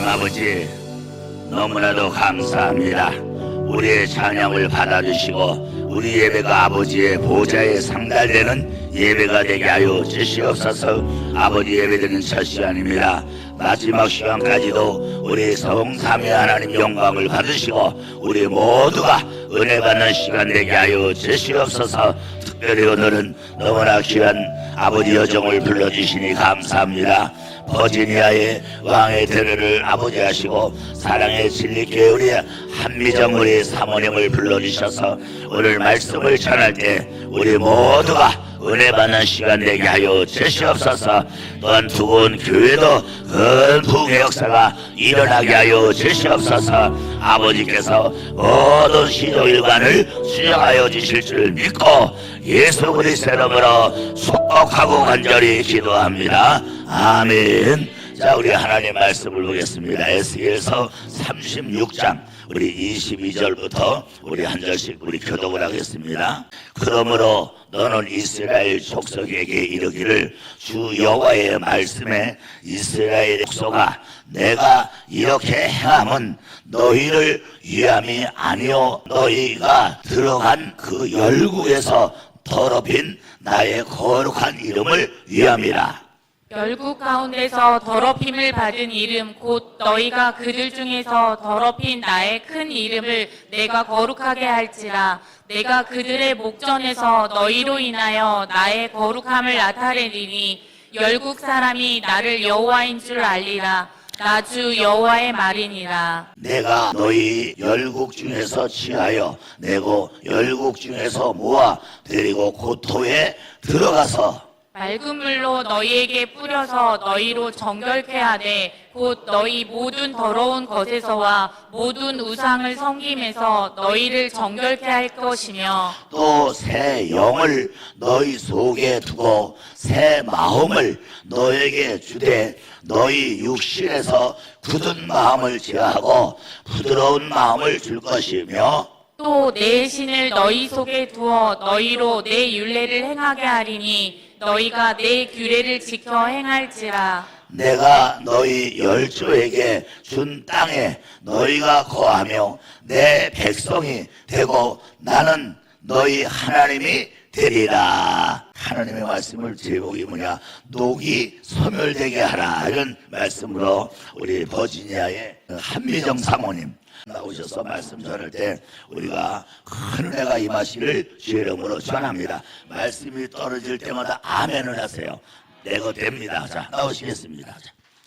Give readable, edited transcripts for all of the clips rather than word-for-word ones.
아버지, 너무나도 감사합니다. 우리의 찬양을 받아주시고 우리 예배가 아버지의 보좌에 상달되는 예배가 되게 하여 주시옵소서. 아버지, 예배드리는 첫 시간입니다. 마지막 시간까지도 우리 성삼위 하나님 영광을 받으시고 우리 모두가 은혜 받는 시간 되게 하여 주시옵소서. 특별히 오늘은 너무나 귀한 아버지 여정을 불러주시니 감사합니다. 버지니아의 왕의 대례를 아버지 하시고 사랑의 진리교회 우리 한미정 우리 사모님을 불러주셔서 오늘 말씀을 전할 때 우리 모두가 은혜 받는 시간 되게 하여 주시옵소서. 또한 두분 교회도 큰 부흥의 역사가 일어나게 하여 주시옵소서. 아버지께서 모든 시조일관을 수정하여 주실 줄 믿고 예수 그리스도의 이름으로 축복하고 간절히 기도합니다. 아멘. 자, 우리 하나님 말씀을 보겠습니다. 에스겔서 36장 우리 22절부터 우리 한 절씩 우리 교독을 하겠습니다. 그러므로 너는 이스라엘 족속에게 이르기를 주 여호와의 말씀에 이스라엘 족속아, 내가 이렇게 행함은 너희를 위함이 아니요 너희가 들어간 그 열국에서 더럽힌 나의 거룩한 이름을 위함이라. 열국 가운데서 더럽힘을 받은 이름 곧 너희가 그들 중에서 더럽힌 나의 큰 이름을 내가 거룩하게 할지라. 내가 그들의 목전에서 너희로 인하여 나의 거룩함을 나타내리니 열국 사람이 나를 여호와인 줄 알리라. 나 주 여호와의 말이니라. 내가 너희 열국 중에서 취하여 내고 열국 중에서 모아 데리고 고토에 들어가서 맑은 물로 너희에게 뿌려서 너희로 정결케 하되 곧 너희 모든 더러운 것에서와 모든 우상을 섬김에서 너희를 정결케 할 것이며 또 새 영을 너희 속에 두고 새 마음을 너에게 주되 너희 육신에서 굳은 마음을 제하고 부드러운 마음을 줄 것이며 또 내 신을 너희 속에 두어 너희로 내 율례를 행하게 하리니 너희가 내 규례를 지켜 행할지라. 내가 너희 열조에게 준 땅에 너희가 거하며 내 백성이 되고 나는 너희 하나님이 되리라. 하나님의 말씀을 제목이 뭐냐? 녹이 소멸되게 하라. 이런 말씀으로 우리 버지니아의 한미정 사모님 나오셔서 말씀 전할 때 우리가 큰 은혜가 임하시를 주의 이름으로 전합니다. 말씀이 떨어질 때마다 아멘을 하세요. 내 것 됩니다. 자, 나오시겠습니다.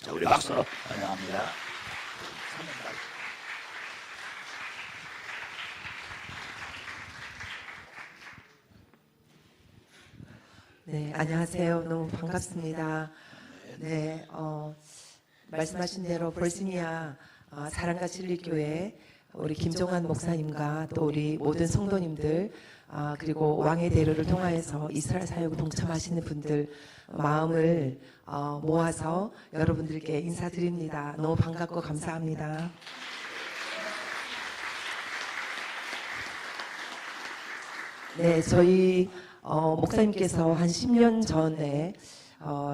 자, 우리 박수로 환영합니다. 네, 안녕하세요. 너무 반갑습니다. 네, 말씀하신 대로 버지니아 사랑과 진리교회 우리 김종환 목사님과 또 우리 모든 성도님들 그리고 왕의 대로를 통하여서 이스라엘 사역에 동참하시는 분들 마음을 모아서 여러분들께 인사드립니다. 너무 반갑고 감사합니다. 네, 저희 목사님께서 한 10년 전에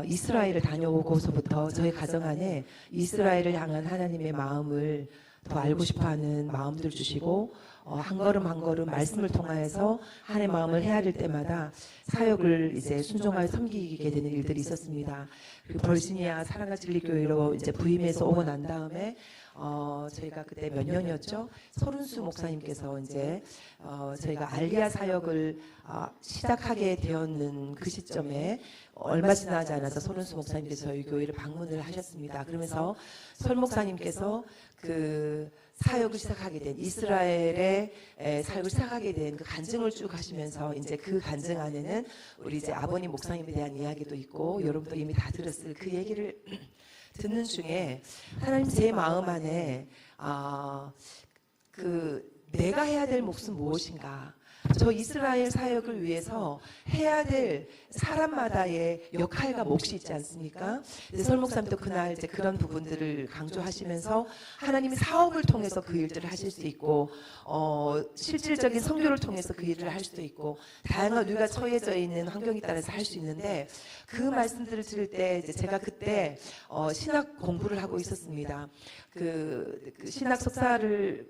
이스라엘을 다녀오고서부터 저희 가정 안에 이스라엘을 향한 하나님의 마음을 더 알고 싶어하는 마음들 주시고 한 걸음 한 걸음 말씀을 통하여서 하나님의 마음을 헤아릴 때마다 사역을 이제 순종하여 섬기게 되는 일들이 있었습니다. 그리고 버지니아 사랑과 진리교회로 이제 부임해서 오고 난 다음에 저희가 그때 몇 년이었죠? 서른수 목사님께서 이제 저희가 알리아 사역을 시작하게 되었는 그 시점에 얼마 지나지 않아서 서른수 목사님께서 저희 교회를 방문을 하셨습니다. 그러면서 설 목사님께서 그 사역을 시작하게 된 이스라엘의 사역을 시작하게 된 그 간증을 쭉 하시면서 이제 그 간증 안에는 우리 이제 아버님 목사님에 대한 이야기도 있고 여러분도 이미 다 들었을 그 얘기를 듣는 중에 하나님 제 마음 안에 그 내가 해야 될 몫은 무엇인가? 저 이스라엘 사역을 위해서 해야 될 사람마다의 역할과 몫이 있지 않습니까? 설 목사님도 그날 이제 그런 부분들을 강조하시면서 하나님이 사업을 통해서 그 일들을 하실 수 있고, 실질적인 선교를 통해서 그 일을 할 수도 있고, 다양한 우리가 처해져 있는 환경에 따라서 할 수 있는데, 그 말씀들을 들을 때 이제 제가 그때 신학 공부를 하고 있었습니다. 그 신학 석사를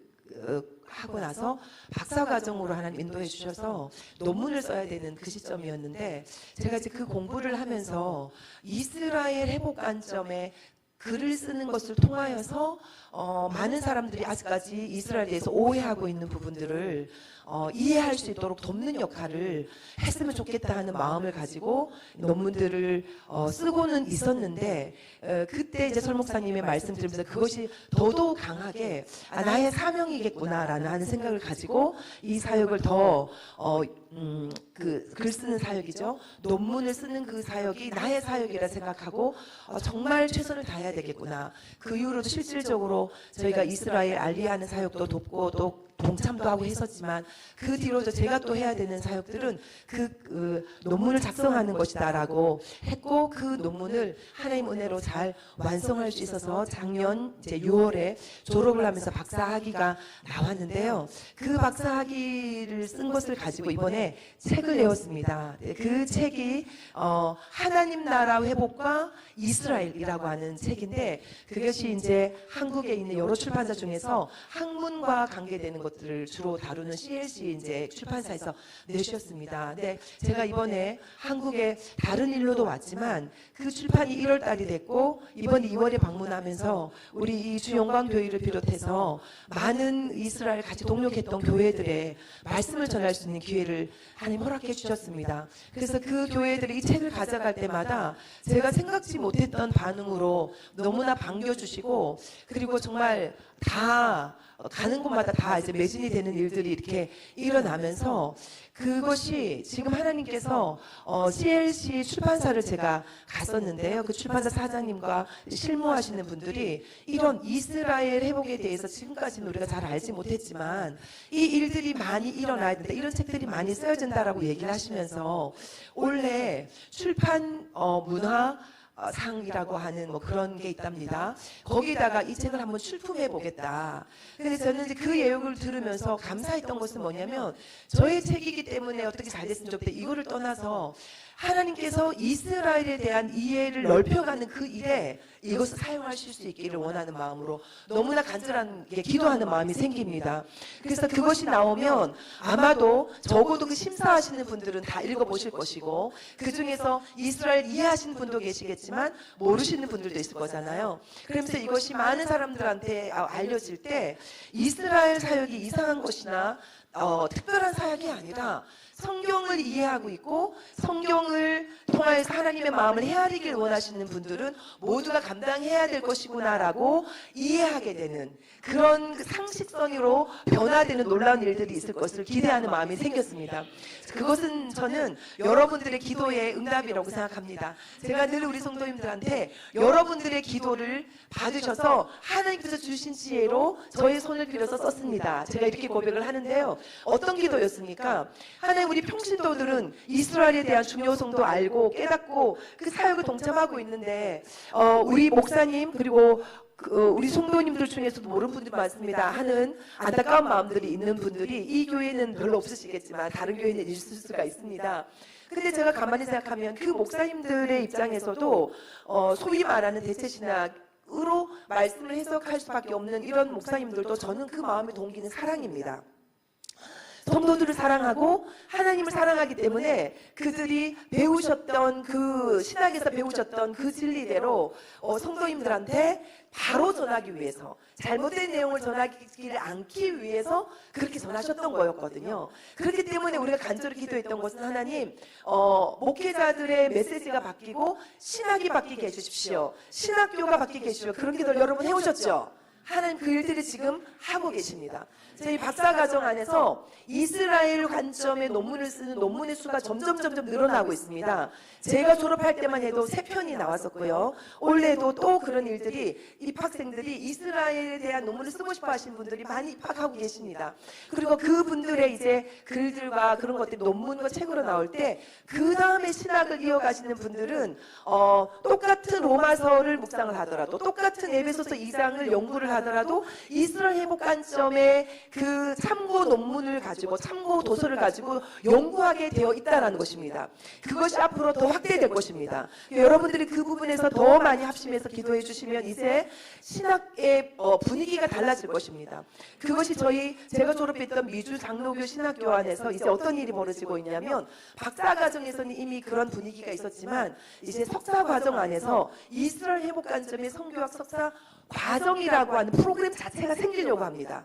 하고 나서 박사 과정으로 하나님 인도해 주셔서 논문을 써야 되는 그 시점이었는데, 제가 이제 그 공부를 하면서 이스라엘 회복 관점에 글을 쓰는 것을 통하여서 많은 사람들이 아직까지 이스라엘에 대해서 오해하고 있는 부분들을 이해할 수 있도록 돕는 역할을 했으면 좋겠다 하는 마음을 가지고 논문들을 쓰고는 있었는데, 그때 이제 설 목사님의 말씀 들으면서 그것이 더더욱 강하게 나의 사명이겠구나라는 하는 생각을 가지고 이 사역을 더 글 쓰는 사역이죠. 논문을 쓰는 그 사역이 나의 사역이라 생각하고 정말 최선을 다해야 되겠구나. 그 이후로도 실질적으로 저희가 이스라엘 알리하는 사역도 돕고 또 동참도 하고 했었지만, 그 뒤로도 제가 또 해야 되는 사역들은 그 논문을 작성하는 것이다라고 했고, 그 논문을 하나님 은혜로 잘 완성할 수 있어서 작년 이제 6월에 졸업을 하면서 박사학위가 나왔는데요. 그 박사학위를 쓴 것을 가지고 이번에 책을 내었습니다. 그 책이 하나님 나라 회복과 이스라엘이라고 하는 책인데, 그것이 이제 한국에 있는 여러 출판사 중에서 학문과 관계되는 것들을 주로 다루는 CLC 이제 출판사에서 내주셨습니다. 근데 제가 이번에 한국에 다른 일로도 왔지만 그 출판이 1월 달이 됐고, 이번 2월에 방문하면서 우리 이 주영광교회를 비롯해서 많은 이스라엘 같이 동력했던 교회들의 말씀을 전할 수 있는 기회를 하나님 허락해 주셨습니다. 그래서 그 교회들이 이 책을 가져갈 때마다 제가 생각지 못했던 반응으로 너무나 반겨주시고, 그리고 정말 다 가는 곳마다 다 이제 매진이 되는 일들이 이렇게 일어나면서, 그것이 지금 하나님께서 CLC 출판사를 제가 갔었는데요. 그 출판사 사장님과 실무하시는 분들이 이런 이스라엘 회복에 대해서 지금까지는 우리가 잘 알지 못했지만 이 일들이 많이 일어나야 된다, 이런 책들이 많이 쓰여진다라고 얘기를 하시면서, 원래 출판 문화 상이라고 하는 뭐 그런 게 있답니다. 거기다가 이 책을 한번 출품해 보겠다. 근데 저는 이제 그 내용을 들으면서 감사했던 것은 뭐냐면, 저의 책이기 때문에 어떻게 잘 됐으면 좋겠다, 이거를 떠나서 하나님께서 이스라엘에 대한 이해를 넓혀가는 그 일에 이것을 사용하실 수 있기를 원하는 마음으로 너무나 간절하게 기도하는 마음이 생깁니다. 그래서 그것이 나오면 아마도 적어도 그 심사하시는 분들은 다 읽어보실 것이고, 그 중에서 이스라엘 이해하시는 분도 계시겠지만 모르시는 분들도 있을 거잖아요. 그러면서 이것이 많은 사람들한테 알려질 때 이스라엘 사역이 이상한 것이나 특별한 사역이 아니라 성경을 이해하고 있고 성경을 통하여서 하나님의 마음을 헤아리길 원하시는 분들은 모두가 감당해야 될 것이구나라고 이해하게 되는 그런 상식성으로 변화되는 놀라운 일들이 있을 것을 기대하는 마음이 생겼습니다. 그것은 저는 여러분들의 기도의 응답이라고 생각합니다. 제가 늘 우리 성도님들한테 여러분들의 기도를 받으셔서 하나님께서 주신 지혜로 저의 손을 빌어서 썼습니다. 제가 이렇게 고백을 하는데요. 어떤 기도였습니까? 하나님, 우리 평신도들은 이스라엘에 대한 중요성도 알고 깨닫고 그 사역을 동참하고 있는데, 우리 목사님 그리고 우리 성도님들 중에서도 모르는 분들 많습니다 하는 안타까운 마음들이 있는 분들이 이 교회는 별로 없으시겠지만 다른 교회는 있을 수가 있습니다. 근데 제가 가만히 생각하면 그 목사님들의 입장에서도 소위 말하는 대체신학으로 말씀을 해석할 수밖에 없는 이런 목사님들도 저는 그 마음의 동기는 사랑입니다. 성도들을 사랑하고 하나님을 사랑하기 때문에 그들이 배우셨던 그 신학에서 배우셨던 그 진리대로 성도님들한테 바로 전하기 위해서, 잘못된 내용을 전하지 않기 위해서 그렇게 전하셨던 거였거든요. 그렇기 때문에 우리가 간절히 기도했던 것은, 하나님, 목회자들의 메시지가 바뀌고 신학이 바뀌게 해주십시오. 신학교가 바뀌게 해주십시오. 그런 기도를 여러분 해오셨죠? 하나님 그 일들을 지금 하고 계십니다. 저희 박사과정 안에서 이스라엘 관점의 논문을 쓰는 논문의 수가 점점 늘어나고 있습니다. 제가 졸업할 때만 해도 3편이 나왔었고요. 올해도 또 그런 일들이 입학생들이 이스라엘에 대한 논문을 쓰고 싶어 하시는 분들이 많이 입학하고 계십니다. 그리고 그분들의 이제 글들과 그런 것들이 논문과 책으로 나올 때 그 다음에 신학을 이어가시는 분들은 똑같은 로마서를 묵상을 하더라도 똑같은 에베소서 2장을 연구를 하더라도 이스라엘 회복 관점의 그 참고 논문을 가지고 참고 도서를 가지고 연구하게 되어 있다는 것입니다. 그것이 앞으로 더 확대될 것입니다. 여러분들이 그 부분에서 더 많이 합심해서 기도해 주시면 이제 신학의 분위기가 달라질 것입니다. 그것이 제가 졸업했던 미주 장로교 신학교 안에서 이제 어떤 일이 벌어지고 있냐면 박사 과정에서는 이미 그런 분위기가 있었지만 이제 석사 과정 안에서 이스라엘 회복 관점의 성교학 석사 과정이라고 하는 프로그램 자체가 생기려고 합니다.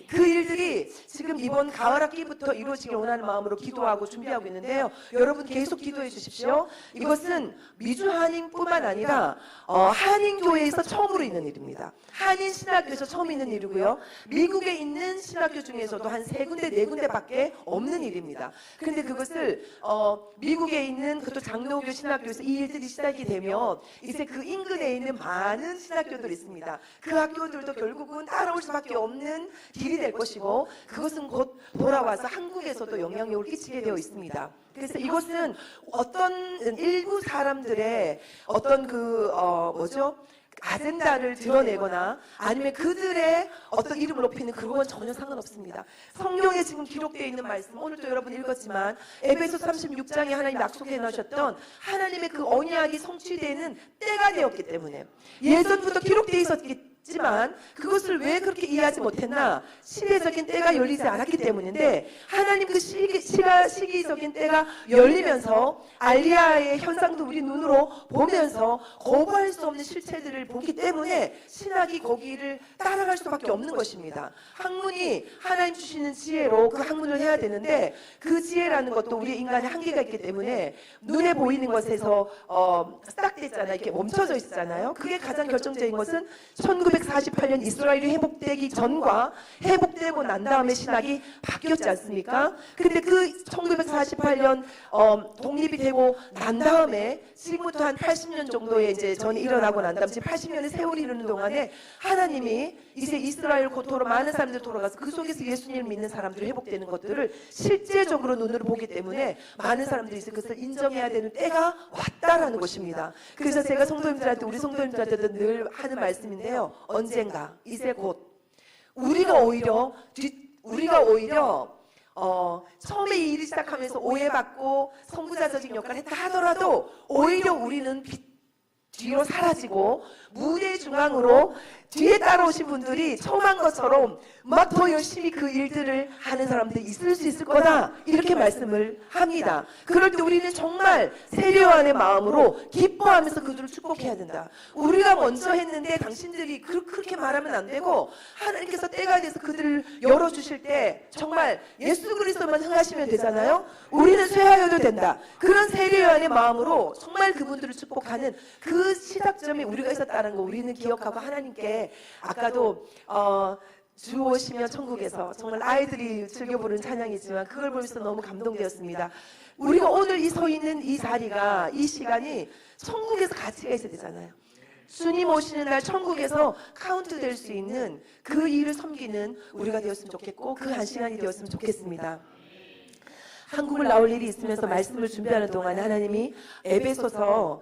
그 일들이 지금 이번 가을 학기부터 이루어지길 원하는 마음으로 기도하고 준비하고 있는데요. 여러분 계속 기도해 주십시오. 이것은 미주 한인뿐만 아니라 한인교회에서 처음으로 있는 일입니다. 한인 신학교에서 처음 있는 일이고요. 미국에 있는 신학교 중에서도 한 3군데 4군데밖에 없는 일입니다. 그런데 그것을 미국에 있는 그것도 장로교 신학교에서 이 일들이 시작이 되면 이제 그 인근에 있는 많은 신학교들이 있습니다. 그 학교들도 결국은 따라올 수밖에 없는 길이 될 것이고 그것은 곧 돌아와서 한국에서도 영향력을 끼치게 되어 있습니다. 그래서 이것은 어떤 일부 사람들의 어떤 아젠다를 드러내거나 아니면 그들의 어떤 이름을 높이는 그건 전혀 상관없습니다. 성경에 지금 기록되어 있는 말씀 오늘도 여러분 읽었지만 에베소 36장에 하나님 약속해 놓으셨던 하나님의 그 언약이 성취되는 때가 되었기 때문에 예전부터 기록되어 있었지만 그것을 왜 그렇게 이해하지 못했나? 시대적인 때가 열리지 않았기 때문인데 하나님 그 시기적인 때가 열리면서 알리야의 현상도 우리 눈으로 보면서 거부할 수 없는 실체들을 보기 때문에 신학이 거기를 따라갈 수밖에 없는 것입니다. 학문이 하나님 주시는 지혜로 그 학문을 해야 되는데 그 지혜라는 것도 우리 인간의 한계가 있기 때문에 눈에 보이는 것에서 스탁됐잖아요. 이렇게 멈춰져 있잖아요. 그게 가장 결정적인 것은 1948년 이스라엘이 회복되기 전과 회복되고 난 다음에 신학이 바뀌었지 않습니까? 근데 그 1948년 독립이 되고 난 다음에 지금부터 한 80년 정도의 이제 전이 일어나고 난 다음 지금 80년의 세월이 이르는 동안에 하나님이 이제 이스라엘 고토로 많은 사람들이 돌아가서 그 속에서 예수님을 믿는 사람들이 회복되는 것들을 실제적으로 눈으로 보기 때문에 많은 사람들이 이제 그것을 인정해야 되는 때가 왔다라는 것입니다. 그래서 제가 성도님들한테 우리 성도님들한테도 늘 하는 말씀인데요. 언젠가 이제 곧 우리가 오히려 처음에 이 일이 시작하면서 오해받고 선구자적인 역할을 했다 하더라도 오히려 우리는 뒤로 사라지고 무대 중앙으로 뒤에 따라오신 분들이 처음 한 것처럼 막 더 열심히 그 일들을 하는 사람들이 있을 수 있을 거다 이렇게 말씀을 합니다. 그럴 때 우리는 정말 세례요한의 마음으로 기뻐하면서 그들을 축복해야 된다. 우리가 먼저 했는데 당신들이 그렇게 말하면 안 되고 하나님께서 때가 돼서 그들을 열어주실 때 정말 예수 그리스도만 향하시면 되잖아요. 우리는 쇠하여도 된다. 그런 세례요한의 마음으로 정말 그분들을 축복하는 그 시작점에 우리가 있었다는 거 우리는 기억하고 하나님께 아까도 주 오시면 천국에서 정말 아이들이 즐겨 부르는 찬양이지만 그걸 보면서 너무 감동되었습니다. 우리가 오늘 서 있는 이 자리가 이 시간이 천국에서 가치가 있어야 되잖아요. 주님 오시는 날 천국에서 카운트 될 수 있는 그 일을 섬기는 우리가 되었으면 좋겠고 그 한 시간이 되었으면 좋겠습니다. 한국을 나올 일이 있으면서 말씀을 준비하는 동안 하나님이 에스겔서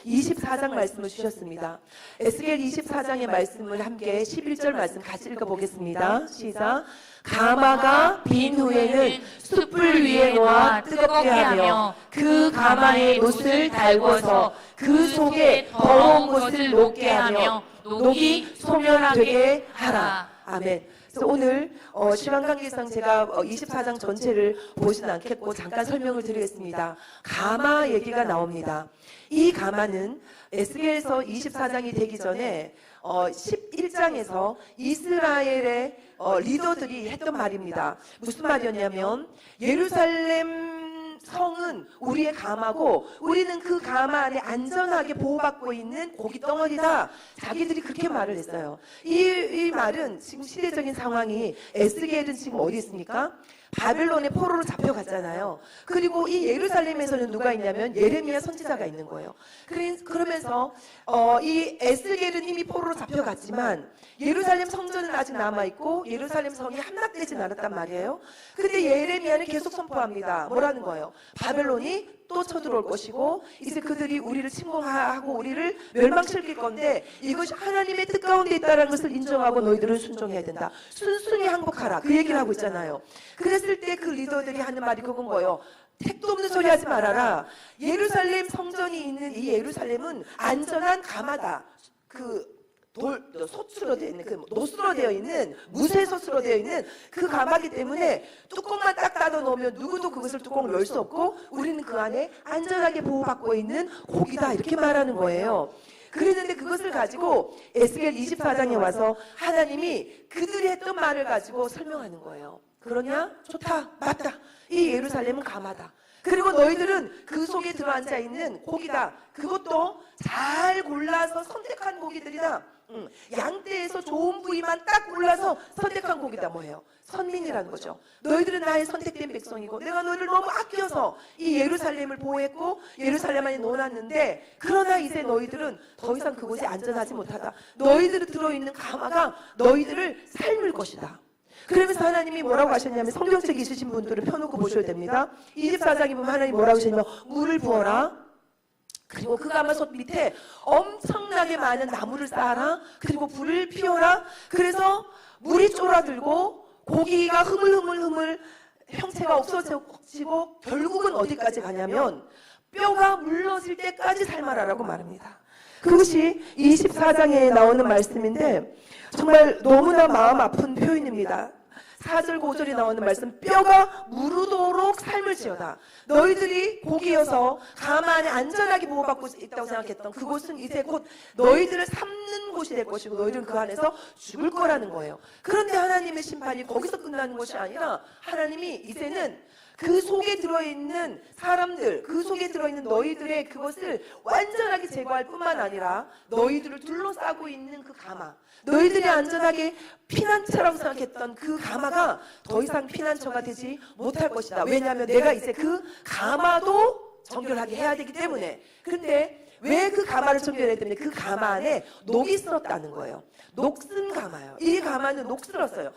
24장 말씀을 주셨습니다. 에스겔 24장의 말씀을 함께 11절 말씀 같이 읽어보겠습니다. 시작. 가마가 빈 후에는 숯불 위에 놓아 뜨겁게 하며 그 가마에 놋을 달궈서 그 속에 더러운 것을 녹게 하며 녹이 소멸하게 하라. 아멘. 그래서 오늘 시간관계상 제가 24장 전체를 보지는 않겠고 잠깐 설명을 드리겠습니다. 가마 얘기가 나옵니다. 이 가마는 에스겔서 24장이 되기 전에 11장에서 이스라엘의 리더들이 했던 말입니다. 무슨 말이었냐면 예루살렘 성은 우리의 가마고 우리는 그 가마 안에 안전하게 보호받고 있는 고기 덩어리다. 자기들이 그렇게 말을 했어요. 이 말은 지금 시대적인 상황이 에스겔은 지금 어디 있습니까? 바벨론의 포로로 잡혀갔잖아요. 그리고 이 예루살렘에서는 누가 있냐면 예레미야 선지자가 있는 거예요. 그러면서 이 에스겔은 이미 포로로 잡혀갔지만 예루살렘 성전은 아직 남아있고 예루살렘 성이 함락되진 않았단 말이에요. 근데 예레미야는 계속 선포합니다. 뭐라는 거예요? 바벨론이 또 쳐들어올 것이고 이제 그들이 우리를 침공하고 우리를 멸망시킬 건데 이것이 하나님의 뜻 가운데 있다는 것을 인정하고 너희들은 순종해야 된다. 순순히 항복하라. 그 얘기를 하고 있잖아요. 그랬을 때 그 리더들이 하는 말이 그건 거예요. 택도 없는 소리 하지 말아라. 예루살렘 성전이 있는 이 예루살렘은 안전한 가마다. 솥으로 되어 있는 노수로 되어 있는 무쇠솥으로 되어 있는 그 가마기 때문에 뚜껑만 딱 닫아 놓으면 누구도 그것을 뚜껑을 열 수 없고 우리는 그 안에 안전하게 보호받고 있는 고기다 이렇게 말하는 거예요. 그랬는데 그것을 가지고 에스겔 24장에 와서 하나님이 그들이 했던 말을 가지고 설명하는 거예요. 그러냐? 좋다, 맞다. 이 예루살렘은 가마다. 그리고 너희들은 그 속에 들어앉아 있는 고기다. 그것도 잘 골라서 선택한 고기들이다. 양떼에서 좋은 부위만 딱 골라서 선택한 고기다. 뭐예요? 선민이라는 거죠. 너희들은 나의 선택된 백성이고 내가 너희를 너무 아껴서 이 예루살렘을 보호했고 예루살렘 안에 놓아놨는데 그러나 이제 너희들은 더 이상 그곳에 안전하지 못하다. 너희들이 들어있는 가마가 너희들을 삶을 것이다. 그러면서 하나님이 뭐라고 하셨냐면 성경책 있으신 분들은 펴놓고 보셔야 됩니다. 24장에 보면 하나님 뭐라고 하셨냐면 물을 부어라. 그리고 그 가마솥 밑에 엄청나게 많은 나무를 쌓아라. 그리고 불을 피워라. 그래서 물이 쫄아들고 고기가 흐물흐물 형체가 없어지고 결국은 어디까지 가냐면 뼈가 물러질 때까지 삶아라라고 말합니다. 그것이 24장에 나오는 말씀인데 정말 너무나 마음 아픈 표현입니다. 4절 5절에 나오는 말씀 뼈가 무르도록 삶을 지어다. 너희들이 고기여서 가마 안에 안전하게 보호받고 있다고 생각했던 그곳은 이제 곧 너희들을 삶는 곳이 될 것이고 너희들은 그 안에서 죽을 거라는 거예요. 그런데 하나님의 심판이 거기서 끝나는 것이 아니라 하나님이 이제는 그 속에 들어있는 사람들, 그 속에 들어있는 너희들의 그것을 완전하게 제거할 뿐만 아니라 너희들을 둘러싸고 있는 그 가마, 너희들이 안전하게 피난처라고 생각했던 그 가마가 더 이상 피난처가 되지 못할 것이다. 왜냐하면 내가 이제 그 가마도 정결하게 해야 되기 때문에. 근데 왜 그 가마를 정결해야 되냐? 그 가마 안에 녹이 쓸었다는 거예요. 녹슨 가마예요. 이 가마는 녹슬었어요.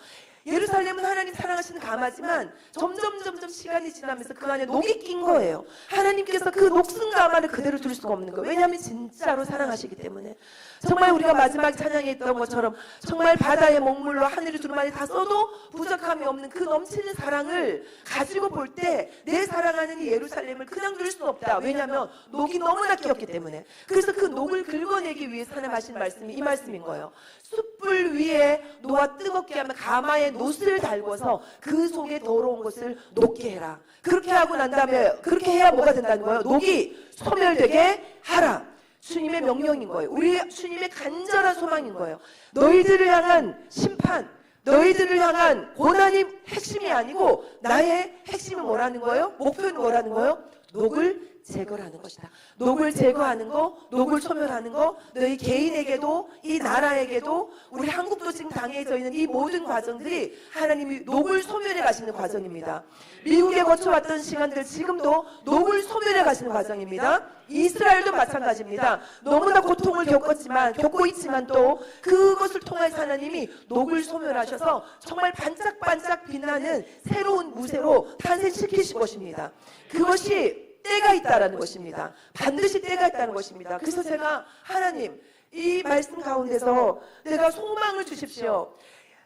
예루살렘은 하나님 사랑하시는 가마지만 점점 시간이 지나면서 그 안에 녹이 낀 거예요. 하나님께서 그 녹슨 가마를 그대로 둘 수가 없는 거예요. 왜냐하면 진짜로 사랑하시기 때문에. 정말 우리가 마지막 찬양에 했던 것처럼 정말 바다의 먹물로 하늘의 두루마리 다 써도 부족함이 없는 그 넘치는 사랑을 가지고 볼 때 내 사랑하는 이 예루살렘을 그냥 둘 수 없다. 왜냐하면 녹이 너무나 끼었기 때문에. 그래서 그 녹을 긁어내기 위해서 하나님 하신 말씀이 이 말씀인 거예요. 숯불 위에 놓아 뜨겁게 하면 가마에 놋을 달궈서 그 속에 더러운 것을 녹게 해라. 그렇게 하고 난 다음에 그렇게 해야 뭐가 된다는 거예요? 녹이 소멸되게 하라. 주님의 명령인 거예요. 우리 주님의 간절한 소망인 거예요. 너희들을 향한 심판, 너희들을 향한 고난이 핵심이 아니고 나의 핵심은 뭐라는 거예요? 목표는 뭐라는 거예요? 녹을 제거하는 것이다. 녹을 제거하는 거, 녹을 소멸하는 거, 너희 개인에게도 이 나라에게도 우리 한국도 지금 당해져 있는 이 모든 과정들이 하나님이 녹을 소멸해 가시는 과정입니다. 미국에 거쳐왔던 시간들 지금도 녹을 소멸해 가시는 과정입니다. 이스라엘도 마찬가지입니다. 너무나 고통을 겪고 있지만 또 그것을 통해서 하나님이 녹을 소멸하셔서 정말 반짝반짝 빛나는 새로운 무쇠로 탄생시키실 것입니다. 그것이 때가 있다라는 것입니다. 반드시 때가 있다는 것입니다. 그래서 제가 하나님 이 말씀 가운데서 내가 소망을 주십시오.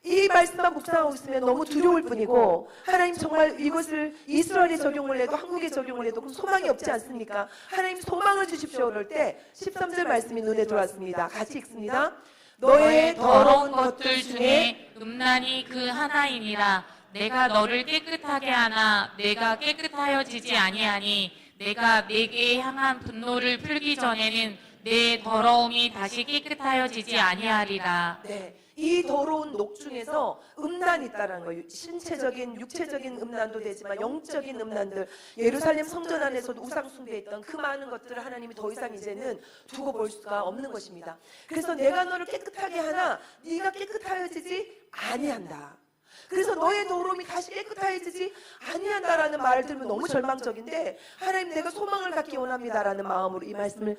이 말씀만 묵상하고 있으면 너무 두려울 뿐이고 하나님 정말 이것을 이스라엘에 적용을 해도 한국에 적용을 해도 소망이 없지 않습니까? 하나님 소망을 주십시오. 그럴 때 13절 말씀이 눈에 들어왔습니다. 같이 읽습니다. 너의 더러운 것들 중에 음란이 그 하나이니라. 내가 너를 깨끗하게 하나 내가 깨끗하여지지 아니하니 내가 내게 향한 분노를 풀기 전에는 내 더러움이 다시 깨끗하여지지 아니하리라. 네, 이 더러운 녹 중에서 음란이 있다는 거예요. 신체적인, 육체적인 음란도 되지만 영적인 음란들, 예루살렘 성전 안에서도 우상 숭배했던 그 많은 것들을 하나님이 더 이상 이제는 두고 볼 수가 없는 것입니다. 그래서 내가 너를 깨끗하게 하나 네가 깨끗하여지지 아니한다. 그래서 너의 더러움이 다시 깨끗해지지 아니한다라는 말을 들으면 너무 절망적인데, 하나님 내가 소망을 갖기 원합니다라는 마음으로 이 말씀을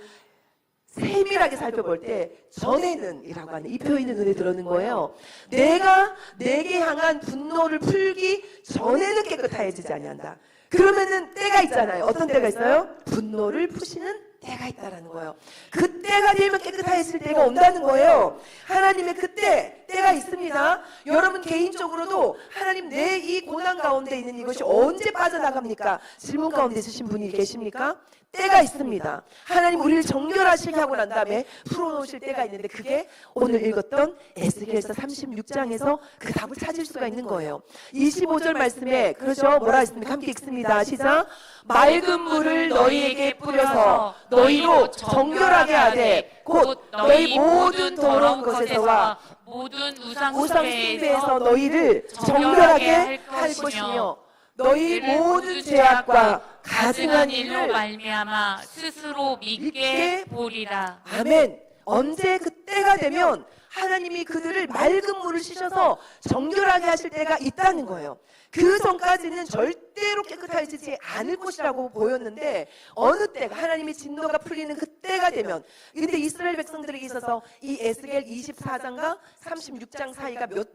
세밀하게 살펴볼 때 전에는 이라고 하는 이 표현이 눈에 들어오는 거예요. 내가 내게 향한 분노를 풀기 전에는 깨끗해지지 아니한다. 그러면은 때가 있잖아요. 어떤 때가 있어요? 분노를 푸시는 때가 있다라는 거예요. 그 때가 되면 깨끗해질 때가 온다는 거예요. 하나님의 그때 때가 있습니다. 여러분 개인적으로도 하나님 내 이 고난 가운데 있는 이것이 언제 빠져나갑니까? 질문 가운데 있으신 분이 계십니까? 때가 있습니다. 하나님 우리를 정결하시게 하고 난 다음에 풀어놓으실 때가 있는데, 그게 오늘 읽었던 에스겔서 36장에서 그 답을 찾을 수가 있는 거예요. 25절 말씀에 그렇죠? 뭐라 했습니까? 함께 읽습니다. 시작. 맑은 물을 너희에게 뿌려서 너희로 정결하게 하되 곧 너희 모든 더러운 것에서와 모든 우상 우상 숭배에서 숭배에서 너희를 정결하게 할 것이며 너희 모든 죄악과 가증한 일로 일을 말미암아 스스로 믿게 보리라. 아멘. 언제 그 때가 되면 하나님이 그들을 맑은 물을 씻어서 정결하게 하실 때가 있다는 거예요. 그 전까지는 절대로 깨끗해지지 않을 것이라고 보였는데, 어느 때가 하나님의 진노가 풀리는 그 때가 되면, 근데 이스라엘 백성들에게 있어서 이 에스겔 24장과 36장 사이가 몇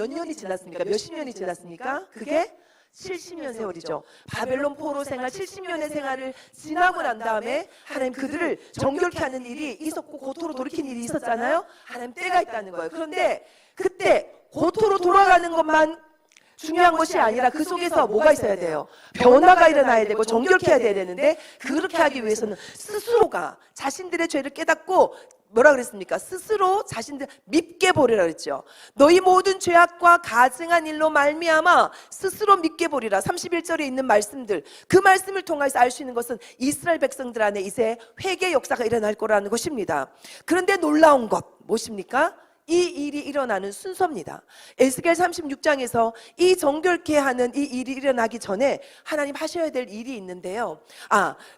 년이 지났습니까? 몇십 년이 지났습니까? 그게 70년 세월이죠. 바벨론 포로 생활 70년의 생활을 지나고 난 다음에 하나님 그들을 정결케 하는 일이 있었고 고토로 돌이킨 일이 있었잖아요. 하나님 때가 있다는 거예요. 그런데 그때 고토로 돌아가는 것만 중요한 것이 아니라 그 속에서 뭐가 있어야 돼요? 변화가 일어나야 되고 정결케 해야 되는데, 그렇게 하기 위해서는 스스로가 자신들의 죄를 깨닫고 뭐라 그랬습니까? 스스로 자신들 밉게 보리라 그랬죠. 너희 모든 죄악과 가증한 일로 말미암아 스스로 밉게 보리라. 31절에 있는 말씀들, 그 말씀을 통해서 알 수 있는 것은 이스라엘 백성들 안에 이제 회개 역사가 일어날 거라는 것입니다. 그런데 놀라운 것 무엇입니까? 이 일이 일어나는 순서입니다. 에스겔 36장에서 이 정결케 하는 이 일이 일어나기 전에 하나님 하셔야 될 일이 있는데요.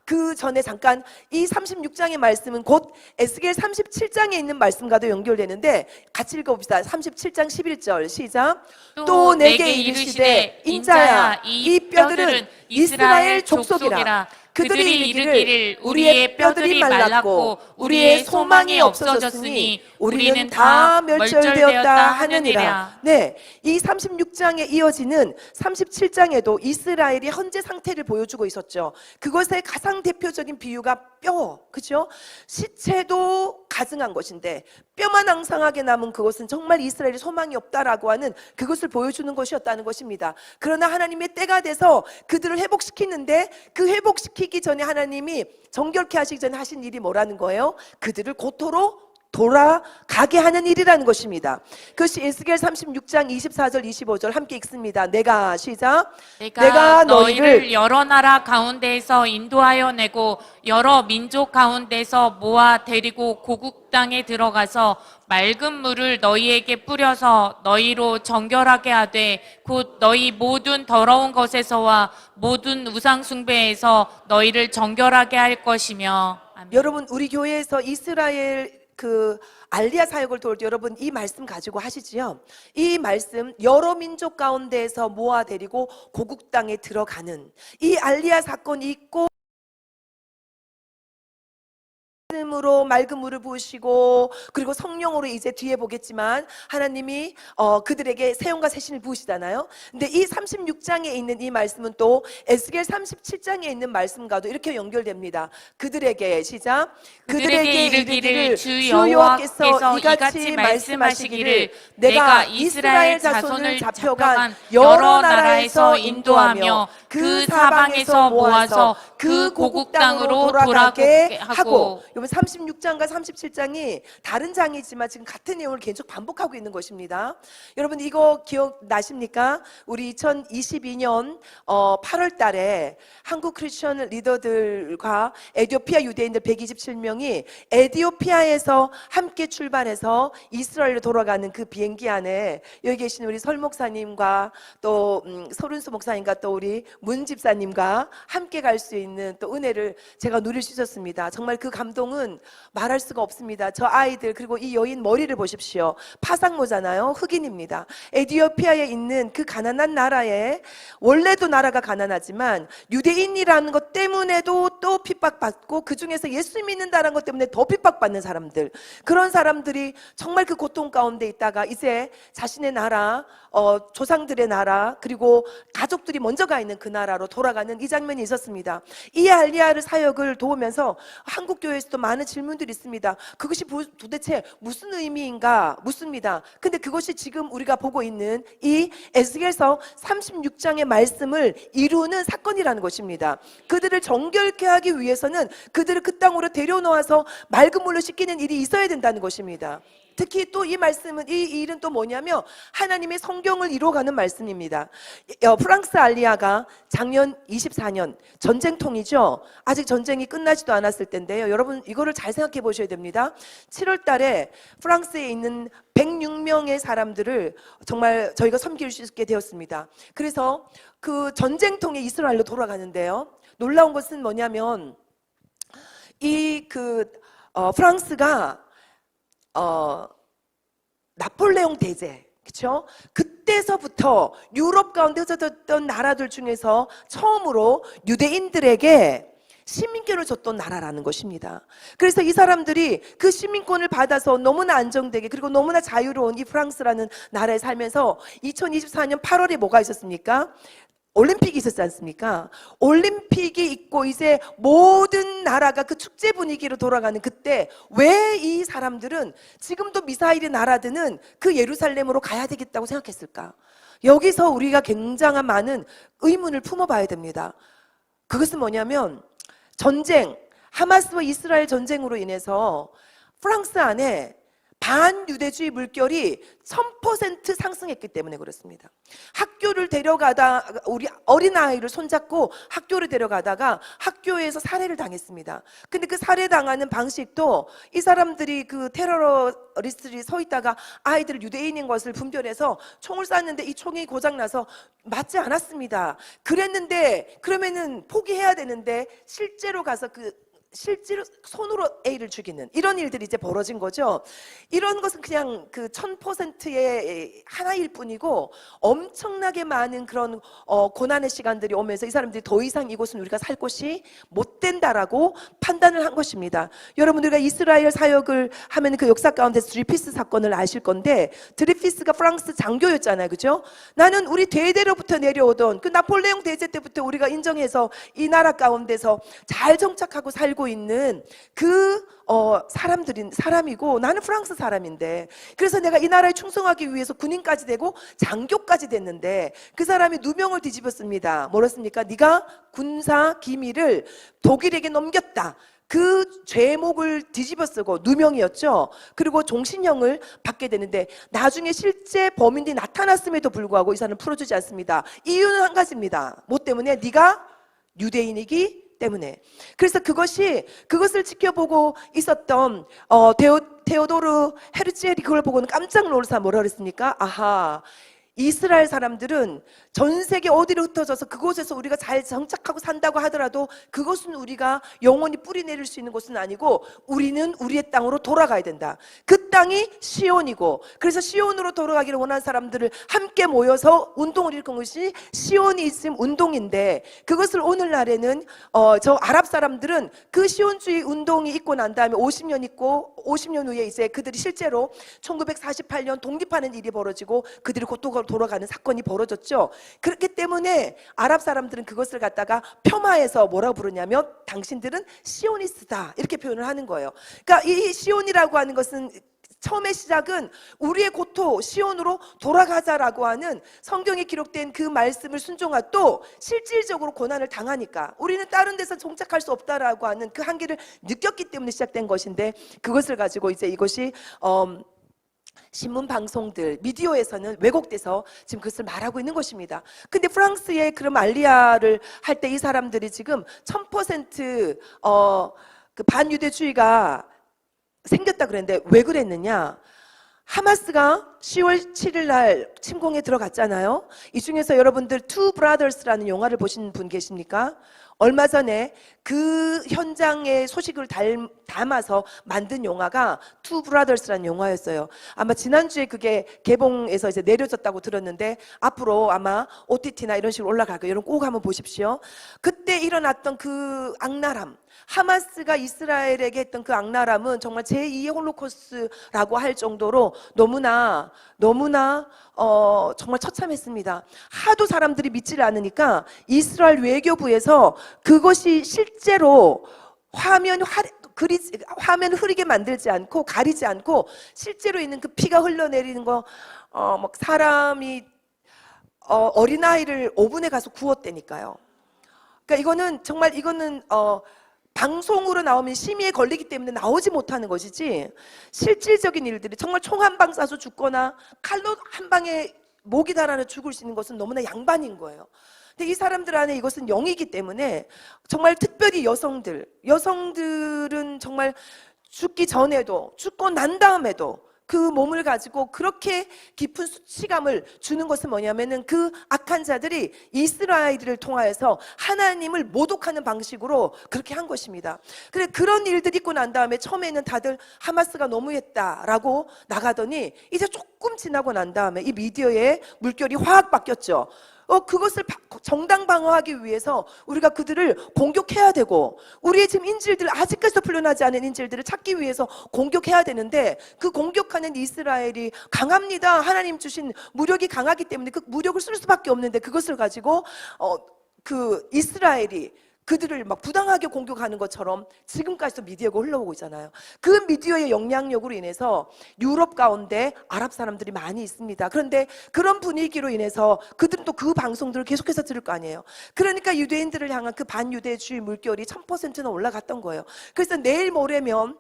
그 전에 잠깐 이 36장의 말씀은 곧 에스겔 37장에 있는 말씀과도 연결되는데, 같이 읽어봅시다. 37장 11절 시작. 또 내게 이르시되 인자야 이 뼈들은 이스라엘 족속이라. 그들이 이르기를 우리의 뼈들이 말랐고 우리의 소망이 없어졌으니 우리는 다 멸절되었다 하느니라. 네, 이 36장에 이어지는 37장에도 이스라엘이 현재 상태를 보여주고 있었죠. 그것의 가장 대표적인 비유가 뼈, 그죠? 시체도 가증한 것인데 뼈만 앙상하게 남은 그것은 정말 이스라엘이 소망이 없다라고 하는 그것을 보여주는 것이었다는 것입니다. 그러나 하나님의 때가 돼서 그들을 회복시키는데, 그 회복시키기 전에 하나님이 정결케 하시기 전에 하신 일이 뭐라는 거예요? 그들을 고토로 돌아가게 하는 일이라는 것입니다. 그것이 에스겔 36장 24절 25절 함께 읽습니다. 내가 시작. 내가 너희를 여러 나라 가운데에서 인도하여 내고 여러 민족 가운데서 모아 데리고 고국 땅에 들어가서 맑은 물을 너희에게 뿌려서 너희로 정결하게 하되 곧 너희 모든 더러운 것에서와 모든 우상 숭배에서 너희를 정결하게 할 것이며. 아멘. 여러분, 우리 교회에서 이스라엘 알리야 사역을 도울 때 여러분 이 말씀 가지고 하시지요? 이 말씀 여러 민족 가운데에서 모아 데리고 고국 땅에 들어가는 이 알리야 사건이 있고, 으로 맑은 물을 부으시고, 그리고 성령으로 이제 뒤에 보겠지만 하나님이 그들에게 세움과 새신을 부으시잖아요. 근데 이 36장에 있는 이 말씀은 또 에스겔 37장에 있는 말씀과도 이렇게 연결됩니다. 그들에게 시작. 그들에게 이르기를 주 여호와께서 이같이 말씀하시기를 내가 이스라엘 자손을 잡혀간 여러 나라에서 인도하며 그 사방에서 모아서 그 고국 땅으로 돌아가게 하고, 그러면 36장과 37장이 다른 장이지만 지금 같은 내용을 계속 반복하고 있는 것입니다. 여러분 이거 기억나십니까? 우리 2022년 8월 달에 한국 크리스천 리더들과 에티오피아 유대인들 127명이 에티오피아에서 함께 출발해서 이스라엘로 돌아가는 그 비행기 안에 여기 계신 우리 설 목사님과 또 서른수 목사님과 또 우리 문 집사님과 함께 갈 수 있는 또 은혜를 제가 누릴 수 있었습니다. 정말 그 감동은 말할 수가 없습니다. 저 아이들 그리고 이 여인 머리를 보십시오. 파상모잖아요. 흑인입니다. 에티오피아에 있는 그 가난한 나라에 원래도 나라가 가난하지만 유대인이라는 것 때문에도 또 핍박받고 그 중에서 예수 믿는다는 것 때문에 더 핍박받는 사람들, 그런 사람들이 정말 그 고통 가운데 있다가 이제 자신의 나라, 조상들의 나라 그리고 가족들이 먼저 가 있는 그 나라로 돌아가는 이 장면이 있었습니다. 이 알리야를 사역을 도우면서 한국 교회에서도 많은 질문들이 있습니다. 그것이 도대체 무슨 의미인가 묻습니다. 근데 그것이 지금 우리가 보고 있는 이 에스겔서 36장의 말씀을 이루는 사건이라는 것입니다. 그들을 정결케 하기 위해서는 그들을 그 땅으로 데려놓아서 맑은 물로 씻기는 일이 있어야 된다는 것입니다. 특히 또 이 말씀은 이 일은 또 뭐냐면 하나님의 성경을 이루어가는 말씀입니다. 프랑스 알리야가 작년 24년 전쟁통이죠. 아직 전쟁이 끝나지도 않았을 텐데요. 여러분 이거를 잘 생각해 보셔야 됩니다. 7월 달에 프랑스에 있는 106명의 사람들을 정말 저희가 섬길 수 있게 되었습니다. 그래서 그 전쟁통에 이스라엘로 돌아가는데요. 놀라운 것은 뭐냐면 프랑스가 나폴레옹 대제, 그렇죠? 그때서부터 유럽 가운데 흩어졌던 나라들 중에서 처음으로 유대인들에게 시민권을 줬던 나라라는 것입니다. 그래서 이 사람들이 그 시민권을 받아서 너무나 안정되게 그리고 너무나 자유로운 이 프랑스라는 나라에 살면서 2024년 8월에 뭐가 있었습니까? 올림픽이 있었지 않습니까? 올림픽이 있고 이제 모든 나라가 그 축제 분위기로 돌아가는 그때 왜 이 사람들은 지금도 미사일이 날아드는 그 예루살렘으로 가야 되겠다고 생각했을까? 여기서 우리가 굉장한 많은 의문을 품어봐야 됩니다. 그것은 뭐냐면 전쟁, 하마스와 이스라엘 전쟁으로 인해서 프랑스 안에 반유대주의 물결이 1000% 상승했기 때문에 그렇습니다. 학교를 데려가다 우리 어린아이를 손잡고 학교를 데려가다가 학교에서 살해를 당했습니다. 근데 그 살해당하는 방식도 이 사람들이 그 테러리스트들이 서 있다가 아이들 유대인인 것을 분별해서 총을 쐈는데 이 총이 고장나서 맞지 않았습니다. 그랬는데 그러면은 포기해야 되는데 실제로 가서 실제로 손으로 A를 죽이는 이런 일들이 이제 벌어진 거죠. 이런 것은 그냥 그 1000%의 하나일 뿐이고 엄청나게 많은 그런 고난의 시간들이 오면서 이 사람들이 더 이상 이곳은 우리가 살 곳이 못 된다라고 판단을 한 것입니다. 여러분 우리가 이스라엘 사역을 하면 그 역사 가운데서 드리피스 사건을 아실 건데 드리피스가 프랑스 장교였잖아요. 그죠? 나는 우리 대대로부터 내려오던 그 나폴레옹 대제 때부터 우리가 인정해서 이 나라 가운데서 잘 정착하고 살고 있는 그 사람이고 나는 프랑스 사람인데 그래서 내가 이 나라에 충성하기 위해서 군인까지 되고 장교까지 됐는데 그 사람이 누명을 뒤집었습니다. 뭐랬습니까? 네가 군사 기밀을 독일에게 넘겼다. 그 죄목을 뒤집어 쓰고 누명이었죠. 그리고 종신형을 받게 되는데 나중에 실제 범인들이 나타났음에도 불구하고 이 사람은 풀어주지 않습니다. 이유는 한 가지입니다. 뭐 때문에? 네가 유대인이기 때문에. 그래서 그것을 지켜보고 있었던 테오도르 헤르츠헬이 그걸 보고는 깜짝 놀라서 뭐라 그랬습니까? 아하, 이스라엘 사람들은 전 세계 어디로 흩어져서 그곳에서 우리가 잘 정착하고 산다고 하더라도 그것은 우리가 영원히 뿌리 내릴 수 있는 곳은 아니고 우리는 우리의 땅으로 돌아가야 된다. 그 땅이 시온이고 그래서 시온으로 돌아가기를 원하는 사람들을 함께 모여서 운동을 일으킨 것이 시온이즘 운동인데 그것을 오늘날에는 저 아랍 사람들은 그 시온주의 운동이 있고 난 다음에 50년 있고 50년 후에 이제 그들이 실제로 1948년 독립하는 일이 벌어지고 그들이 곧 돌아가는 사건이 벌어졌죠. 그렇기 때문에 아랍 사람들은 그것을 갖다가 폄하해서 뭐라고 부르냐면 당신들은 시오니스트다 이렇게 표현을 하는 거예요. 그러니까 이 시온이라고 하는 것은 처음의 시작은 우리의 고토 시온으로 돌아가자라고 하는 성경에 기록된 그 말씀을 순종하 또 실질적으로 고난을 당하니까 우리는 다른 데서 정착할 수 없다라고 하는 그 한계를 느꼈기 때문에 시작된 것인데 그것을 가지고 이제 이것이 신문 방송들, 미디어에서는 왜곡돼서 지금 그것을 말하고 있는 것입니다. 근데 프랑스의 그럼 알리아를 할 때 이 사람들이 지금 1000% 그 반유대주의가 생겼다 그랬는데 왜 그랬느냐? 하마스가 10월 7일 날 침공에 들어갔잖아요. 이 중에서 여러분들 투 브라더스라는 영화를 보신 분 계십니까? 얼마 전에 그 현장의 소식을 담아서 만든 영화가 투 브라더스라는 영화였어요. 아마 지난주에 그게 개봉해서 이제 내려졌다고 들었는데 앞으로 아마 OTT나 이런 식으로 올라갈 거예요. 여러분 꼭 한번 보십시오. 그때 일어났던 그 악랄함, 하마스가 이스라엘에게 했던 그 악랄함은 정말 제2의 홀로코스트라고 할 정도로 너무나 정말 처참했습니다. 하도 사람들이 믿지를 않으니까 이스라엘 외교부에서 그것이 실제로 화면을 흐리게 만들지 않고 가리지 않고 실제로 있는 그 피가 흘러내리는 거 막 사람이 어린아이를 오븐에 가서 구웠다니까요. 그러니까 이거는 방송으로 나오면 심의에 걸리기 때문에 나오지 못하는 것이지 실질적인 일들이 정말 총 한 방 쏴서 죽거나 칼로 한 방에 목이 달아나 죽을 수 있는 것은 너무나 양반인 거예요. 근데 이 사람들 안에 이것은 영이기 때문에 정말 특별히 여성들은 정말 죽기 전에도 죽고 난 다음에도 그 몸을 가지고 그렇게 깊은 수치감을 주는 것은 뭐냐면은 그 악한 자들이 이스라엘을 통하여서 하나님을 모독하는 방식으로 그렇게 한 것입니다. 그래 그런 일들이 있고 난 다음에 처음에는 다들 하마스가 너무했다라고 나가더니 이제 조금 지나고 난 다음에 이 미디어의 물결이 확 바뀌었죠. 그것을 정당 방어하기 위해서 우리가 그들을 공격해야 되고 우리의 지금 인질들 아직까지도 풀려나지 않은 인질들을 찾기 위해서 공격해야 되는데 그 공격하는 이스라엘이 강합니다. 하나님 주신 무력이 강하기 때문에 그 무력을 쓸 수밖에 없는데 그것을 가지고 그 이스라엘이 그들을 막 부당하게 공격하는 것처럼 지금까지도 미디어가 흘러오고 있잖아요. 그 미디어의 영향력으로 인해서 유럽 가운데 아랍 사람들이 많이 있습니다. 그런데 그런 분위기로 인해서 그들은 또 그 방송들을 계속해서 들을 거 아니에요. 그러니까 유대인들을 향한 그 반유대주의 물결이 1000%는 올라갔던 거예요. 그래서 내일 모레면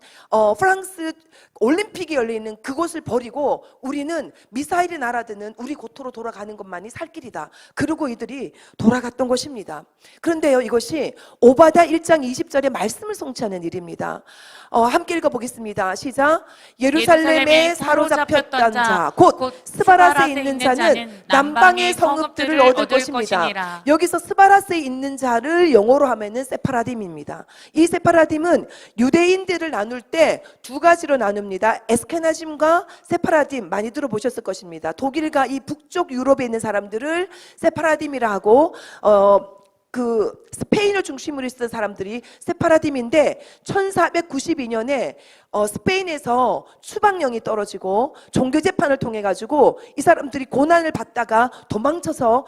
프랑스 올림픽이 열리는 그곳을 버리고 우리는 미사일이 날아드는 우리 고토로 돌아가는 것만이 살 길이다. 그러고 이들이 돌아갔던 것입니다. 그런데요, 이것이 오바다 1장 20절의 말씀을 성취하는 일입니다. 함께 읽어보겠습니다. 시작. 예루살렘에 사로잡혔던 자 곧 스바라스에 있는 자는 남방의 성읍들을 얻을 것입니다. 여기서 스바라스에 있는 자를 영어로 하면은 세파라딤입니다. 이 세파라딤은 유대인들을 나눌 때 두 가지로 나눕니다. 에스케나짐과 세파라딤 많이 들어보셨을 것입니다. 독일과 이 북쪽 유럽에 있는 사람들을 세파라딤이라 하고 그 스페인을 중심으로 했던 사람들이 세파라딤인데 1492년에 스페인에서 추방령이 떨어지고 종교재판을 통해 가지고 이 사람들이 고난을 받다가 도망쳐서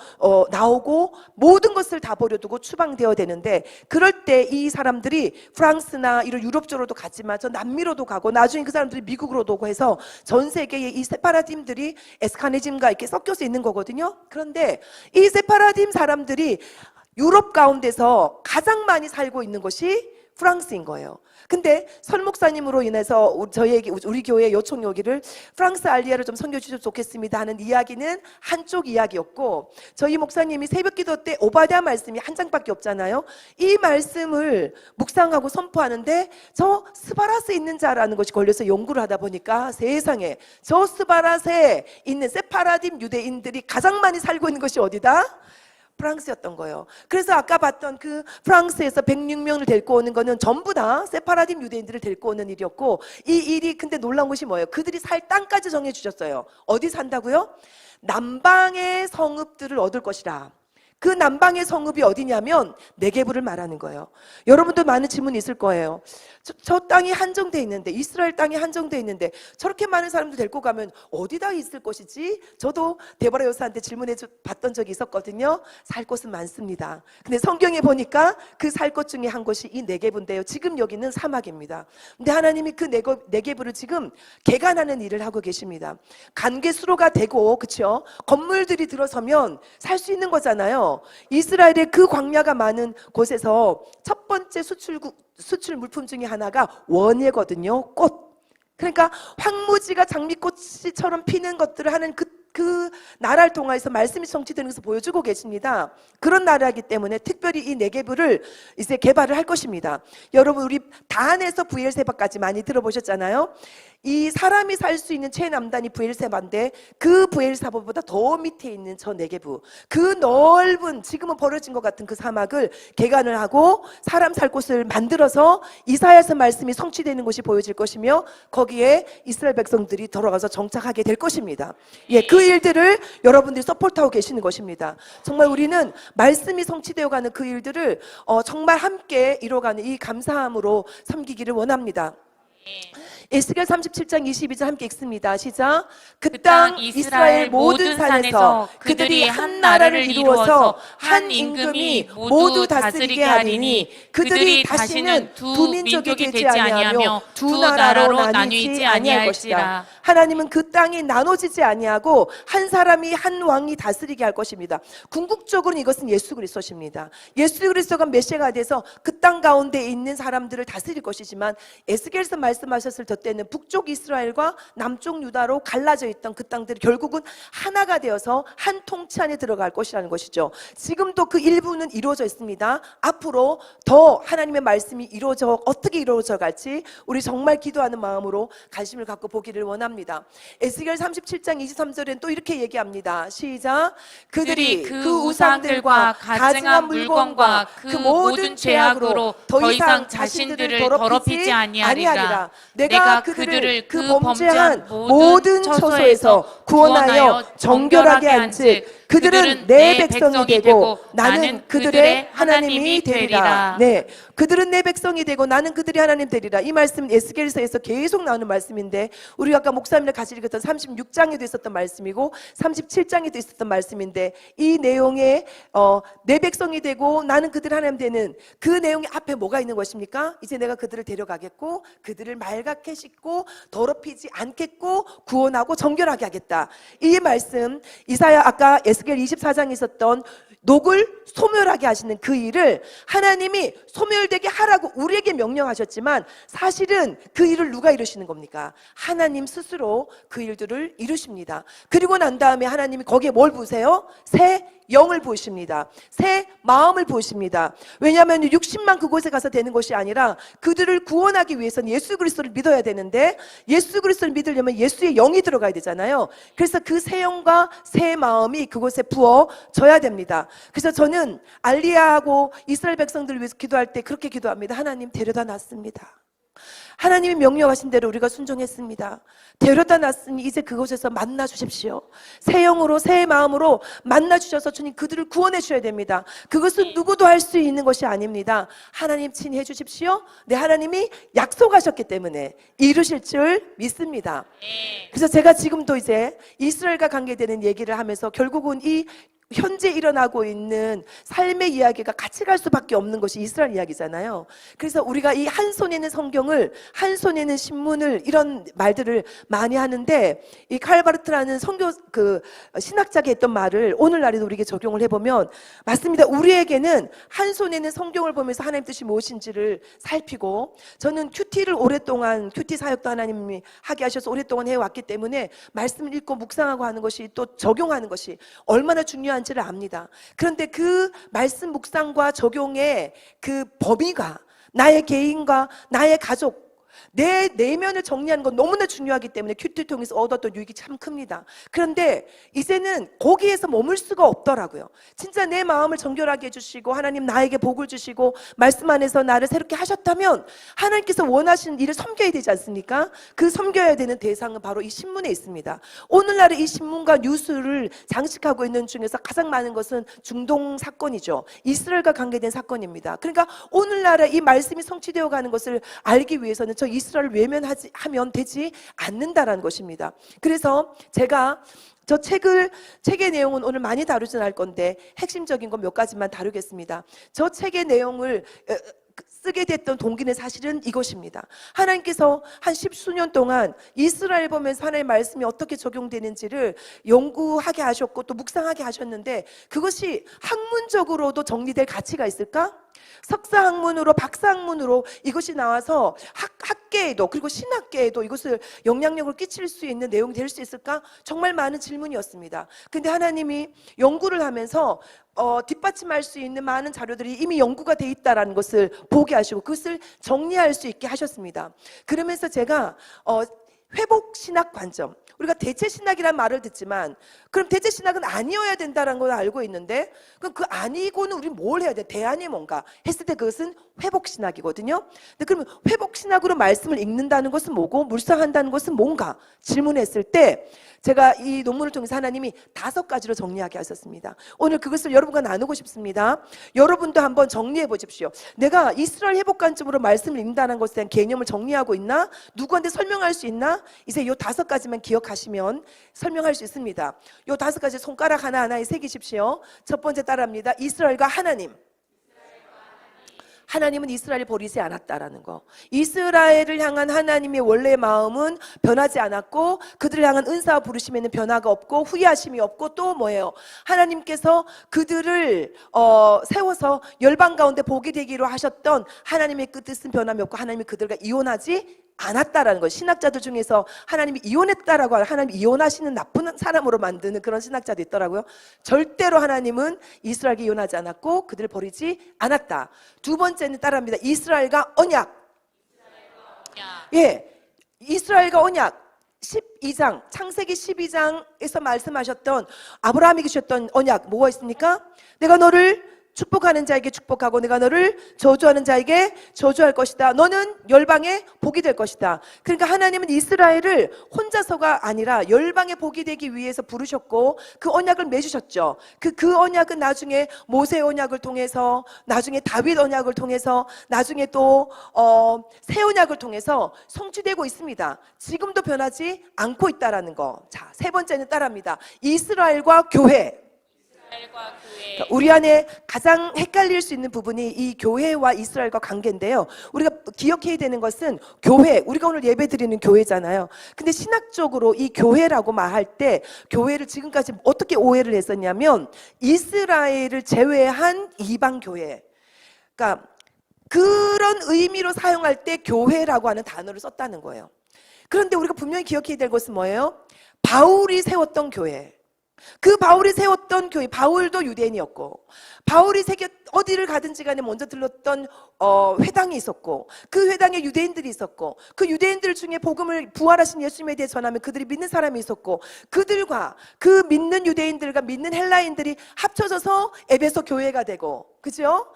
나오고 모든 것을 다 버려두고 추방되어야 되는데 그럴 때 이 사람들이 프랑스나 이런 유럽 쪽으로도 갔지만 저 남미로도 가고 나중에 그 사람들이 미국으로도 오고 해서 전 세계에 이 세파라딤들이 에스카네즘과 이렇게 섞여서 있는 거거든요. 그런데 이 세파라딤 사람들이 유럽 가운데서 가장 많이 살고 있는 것이 프랑스인 거예요. 근데 설 목사님으로 인해서 우리 교회 요청이 오기를 프랑스 알리아를 좀 섬겨 주셔도 좋겠습니다 하는 이야기는 한쪽 이야기였고 저희 목사님이 새벽기도 때 오바댜 말씀이 한 장밖에 없잖아요. 이 말씀을 묵상하고 선포하는데 저 스바라스에 있는 자라는 것이 걸려서 연구를 하다 보니까 세상에 저 스바라스에 있는 세파라딤 유대인들이 가장 많이 살고 있는 것이 어디다? 프랑스였던 거예요. 그래서 아까 봤던 그 프랑스에서 106명을 데리고 오는 거는 전부 다 세파라딤 유대인들을 데리고 오는 일이었고 이 일이 근데 놀라운 것이 뭐예요? 그들이 살 땅까지 정해 주셨어요. 어디 산다고요? 남방의 성읍들을 얻을 것이라. 그 남방의 성읍이 어디냐면 네게브를 말하는 거예요. 여러분도 많은 질문이 있을 거예요. 저 땅이 한정돼 있는데, 이스라엘 땅이 한정돼 있는데 저렇게 많은 사람들 데리고 가면 어디다 있을 것이지? 저도 데보라 여사한테 질문해 봤던 적이 있었거든요. 살 곳은 많습니다. 근데 성경에 보니까 그 살 곳 중에 한 곳이 이 네게브인데요. 지금 여기는 사막입니다. 근데 하나님이 그 네게브를 지금 개간하는 일을 하고 계십니다. 간괴수로가 되고, 그렇죠? 건물들이 들어서면 살 수 있는 거잖아요. 이스라엘의 그 광야가 많은 곳에서 첫 번째 수출 물품 중에 하나가 원예거든요. 꽃. 그러니까 황무지가 장미꽃처럼 피는 것들을 하는 그 나라를 통해서 말씀이 성취되는 것을 보여주고 계십니다. 그런 나라이기 때문에 특별히 이 네게브를 이제 개발을 할 것입니다. 여러분, 우리 단에서 브엘세바까지 많이 들어보셨잖아요. 이 사람이 살 수 있는 최남단이 브엘세바인데 그 브엘세바보다 더 밑에 있는 저 네게브, 그 넓은 지금은 버려진 것 같은 그 사막을 개간을 하고 사람 살 곳을 만들어서 이사야서 말씀이 성취되는 곳이 보여질 것이며 거기에 이스라엘 백성들이 들어가서 정착하게 될 것입니다. 예, 그 일들을 여러분들이 서포트하고 계시는 것입니다. 정말 우리는 말씀이 성취되어가는 그 일들을 정말 함께 이뤄가는 이 감사함으로 섬기기를 원합니다. 에스겔 37장 22절 함께 읽습니다. 시작. 그 땅 이스라엘 모든 산에서 그들이 한 나라를 이루어서 한 임금이 모두 다스리게 하리니 그들이 다시는 두 민족이 되지 아니하며 두 나라로 나뉘지 아니할 것이다. 하나님은 그 땅이 나눠지지 아니하고 한 사람이 한 왕이 다스리게 할 것입니다. 궁극적으로는 이것은 예수 그리스도십니다. 예수 그리스도가 메시아가 돼서 그 땅 가운데 있는 사람들을 다스릴 것이지만 에스겔에서 말씀하셨을 때는 북쪽 이스라엘과 남쪽 유다로 갈라져 있던 그 땅들이 결국은 하나가 되어서 한 통치 안에 들어갈 것이라는 것이죠. 지금도 그 일부는 이루어져 있습니다. 앞으로 더 하나님의 말씀이 어떻게 이루어져 갈지 우리 정말 기도하는 마음으로 관심을 갖고 보기를 원합니다. 에스겔 37장 23절엔 또 이렇게 얘기합니다. 시작. 그들이 그 우상들과 가증한 물건과 그 모든 죄악으로 더 이상 자신들을 더럽히지 아니하리라. 내가 그들을 그 범죄한 모든 처소에서 구원하여 정결하게 한즉 그들은 내 백성이 되고 나는 그들의 하나님이 되리라. 네, 그들은 내 백성이 되고 나는 그들의 하나님 되리라. 이 말씀은 에스겔서에서 계속 나오는 말씀인데 우리가 아까 목사님과 같이 읽었던 36장에도 있었던 말씀이고 37장에도 있었던 말씀인데 이 내용에 내 백성이 되고 나는 그들의 하나님 되는 그 내용이 앞에 뭐가 있는 것입니까? 이제 내가 그들을 데려가겠고 그들을 맑게 씻고 더럽히지 않겠고 구원하고 정결하게 하겠다. 이 말씀 이사야 아까 에스겔 24장에 있었던 녹을 소멸하게 하시는 그 일을 하나님이 소멸되게 하라고 우리에게 명령하셨지만 사실은 그 일을 누가 이루시는 겁니까? 하나님 스스로 그 일들을 이루십니다. 그리고 난 다음에 하나님이 거기에 뭘 부으세요? 새 영을 부으십니다. 새 마음을 부으십니다. 왜냐하면 60만 그곳에 가서 되는 것이 아니라 그들을 구원하기 위해서는 예수 그리스도를 믿어야 되는데 예수 그리스도를 믿으려면 예수의 영이 들어가야 되잖아요. 그래서 그 새 영과 새 마음이 그곳에 부어져야 됩니다. 그래서 저는 알리야하고 이스라엘 백성들을 위해서 기도할 때 그렇게 기도합니다. 하나님 데려다 놨습니다. 하나님이 명령하신 대로 우리가 순종했습니다. 데려다 놨으니 이제 그곳에서 만나 주십시오. 새 영으로 새 마음으로 만나 주셔서 주님 그들을 구원해 주셔야 됩니다. 그것은 누구도 할 수 있는 것이 아닙니다. 하나님 친히 해 주십시오. 네, 하나님이 약속하셨기 때문에 이루실 줄 믿습니다. 그래서 제가 지금도 이제 이스라엘과 관계되는 얘기를 하면서 결국은 이 현재 일어나고 있는 삶의 이야기가 같이 갈 수밖에 없는 것이 이스라엘 이야기잖아요. 그래서 우리가 이 한 손에는 성경을, 한 손에는 신문을 이런 말들을 많이 하는데 이 칼바르트라는 신학자가 했던 말을 오늘날에도 우리에게 적용을 해보면 맞습니다. 우리에게는 한 손에는 성경을 보면서 하나님 뜻이 무엇인지를 살피고 저는 큐티를 오랫동안 큐티 사역도 하나님이 하게 하셔서 오랫동안 해왔기 때문에 말씀을 읽고 묵상하고 하는 것이 또 적용하는 것이 얼마나 중요한 지를 압니다. 그런데 그 말씀 묵상과 적용의 그 범위가 나의 개인과 나의 가족 내 내면을 정리하는 건 너무나 중요하기 때문에 큐티를 통해서 얻었던 유익이 참 큽니다. 그런데 이제는 거기에서 머물 수가 없더라고요. 진짜 내 마음을 정결하게 해주시고 하나님 나에게 복을 주시고 말씀 안에서 나를 새롭게 하셨다면 하나님께서 원하시는 일을 섬겨야 되지 않습니까? 그 섬겨야 되는 대상은 바로 이 신문에 있습니다. 오늘날의 이 신문과 뉴스를 장식하고 있는 중에서 가장 많은 것은 중동 사건이죠. 이스라엘과 관계된 사건입니다. 그러니까 오늘날의 이 말씀이 성취되어 가는 것을 알기 위해서는 저 이스라엘을 외면하면 되지 않는다라는 것입니다. 그래서 제가 저 책의 내용은 오늘 많이 다루진 않을 건데 핵심적인 건 몇 가지만 다루겠습니다. 저 책의 내용을 쓰게 됐던 동기는 사실은 이것입니다. 하나님께서 한 십수년 동안 이스라엘 보면서 하나님의 말씀이 어떻게 적용되는지를 연구하게 하셨고 또 묵상하게 하셨는데 그것이 학문적으로도 정리될 가치가 있을까? 석사 학문으로 박사 학문으로 이것이 나와서 학계에도 그리고 신학계에도 이것을 영향력을 끼칠 수 있는 내용이 될 수 있을까? 정말 많은 질문이었습니다. 근데 하나님이 연구를 하면서 뒷받침할 수 있는 많은 자료들이 이미 연구가 돼 있다라는 것을 보게 하시고 그것을 정리할 수 있게 하셨습니다. 그러면서 제가 회복 신학 관점, 우리가 대체 신학이라는 말을 듣지만 그럼 대체 신학은 아니어야 된다는 걸 알고 있는데 그럼 그 아니고는 우리 뭘 해야 돼? 대안이 뭔가 했을 때 그것은 회복 신학이거든요. 근데 그러면 회복 신학으로 말씀을 읽는다는 것은 뭐고 묵상한다는 것은 뭔가 질문했을 때 제가 이 논문을 통해서 하나님이 5가지로 정리하게 하셨습니다. 오늘 그것을 여러분과 나누고 싶습니다. 여러분도 한번 정리해 보십시오. 내가 이스라엘 회복 관점으로 말씀을 읽는다는 것에 대한 개념을 정리하고 있나? 누구한테 설명할 수 있나? 이제 이 5가지만 기억하시면 설명할 수 있습니다. 이 5가지 손가락 하나하나에 새기십시오. 첫 번째 따라합니다. 이스라엘과 하나님. 하나님은 이스라엘을 버리지 않았다라는 거. 이스라엘을 향한 하나님의 원래 마음은 변하지 않았고 그들을 향한 은사와 부르심에는 변화가 없고 후회하심이 없고 또 뭐예요? 하나님께서 그들을 세워서 열방 가운데 복이 되기로 하셨던 하나님의 그 뜻은 변함이 없고 하나님이 그들과 이혼하지 않았다라는 것. 신학자들 중에서 하나님이 이혼했다라고 하는 하나님이 이혼하시는 나쁜 사람으로 만드는 그런 신학자도 있더라고요. 절대로 하나님은 이스라엘과 이혼하지 않았고 그들을 버리지 않았다. 두 번째는 따라합니다. 이스라엘과 언약. 예, 이스라엘과 언약. 12장 창세기 12장에서 말씀하셨던 아브라함에게 주셨던 언약 뭐가 있습니까? 내가 너를 축복하는 자에게 축복하고 내가 너를 저주하는 자에게 저주할 것이다. 너는 열방의 복이 될 것이다. 그러니까 하나님은 이스라엘을 혼자서가 아니라 열방의 복이 되기 위해서 부르셨고 그 언약을 맺으셨죠. 그 언약은 나중에 모세 언약을 통해서 나중에 다윗 언약을 통해서 나중에 또 새 언약을 통해서 성취되고 있습니다. 지금도 변하지 않고 있다라는 거. 자, 세 번째는 따라합니다. 이스라엘과 교회. 그러니까 우리 안에 가장 헷갈릴 수 있는 부분이 이 교회와 이스라엘과 관계인데요. 우리가 기억해야 되는 것은 교회, 우리가 오늘 예배 드리는 교회잖아요. 근데 신학적으로 이 교회라고 말할 때 교회를 지금까지 어떻게 오해를 했었냐면 이스라엘을 제외한 이방 교회, 그러니까 그런 의미로 사용할 때 교회라고 하는 단어를 썼다는 거예요. 그런데 우리가 분명히 기억해야 될 것은 뭐예요? 바울이 세웠던 교회, 그 바울이 세웠던 교회, 바울도 유대인이었고 바울이 어디를 가든지 간에 먼저 들렀던 회당이 있었고 그 회당에 유대인들이 있었고 그 유대인들 중에 복음을 부활하신 예수님에 대해 전하면 그들이 믿는 사람이 있었고 그들과 그 믿는 유대인들과 믿는 헬라인들이 합쳐져서 에베소 교회가 되고, 그죠?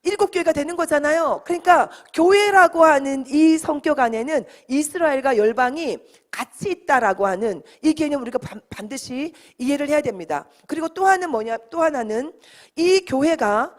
7교회가 되는 거잖아요. 그러니까 교회라고 하는 이 성격 안에는 이스라엘과 열방이 같이 있다라고 하는 이 개념 우리가 반드시 이해를 해야 됩니다. 그리고 또 하나는 이 교회가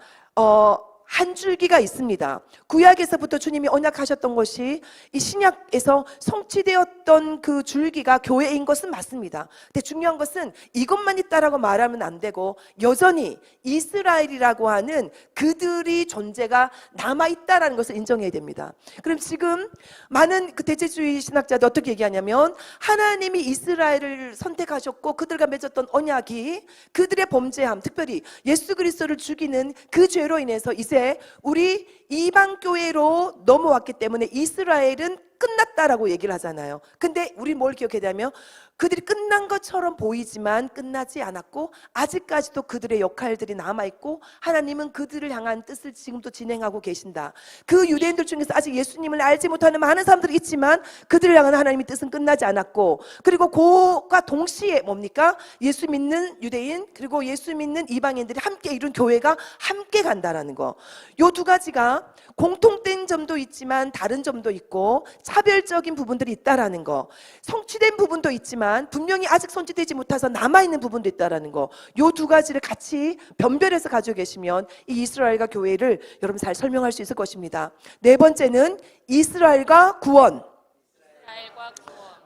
한 줄기가 있습니다. 구약에서부터 주님이 언약하셨던 것이 이 신약에서 성취되었던 그 줄기가 교회인 것은 맞습니다. 근데 중요한 것은 이것만 있다라고 말하면 안 되고 여전히 이스라엘이라고 하는 그들이 존재가 남아있다라는 것을 인정해야 됩니다. 그럼 지금 많은 그 대체주의 신학자들 어떻게 얘기하냐면 하나님이 이스라엘을 선택하셨고 그들과 맺었던 언약이 그들의 범죄함, 특별히 예수 그리스도를 죽이는 그 죄로 인해서 이제 우리 이방 교회로 넘어왔기 때문에 이스라엘은 끝났다라고 얘기를 하잖아요. 근데 우리 뭘 기억해야 되냐면 그들이 끝난 것처럼 보이지만 끝나지 않았고 아직까지도 그들의 역할들이 남아있고 하나님은 그들을 향한 뜻을 지금도 진행하고 계신다. 그 유대인들 중에서 아직 예수님을 알지 못하는 많은 사람들이 있지만 그들을 향한 하나님의 뜻은 끝나지 않았고, 그리고 그와 동시에 뭡니까? 예수 믿는 유대인 그리고 예수 믿는 이방인들이 함께 이룬 교회가 함께 간다라는 거. 요 두 가지가 공통된 점도 있지만 다른 점도 있고 차별적인 부분들이 있다라는 거. 성취된 부분도 있지만 분명히 아직 성취되지 못해서 남아있는 부분도 있다라는 거. 요 두 가지를 같이 변별해서 가지고 계시면 이 이스라엘과 교회를 여러분 잘 설명할 수 있을 것입니다. 네 번째는 이스라엘과 구원.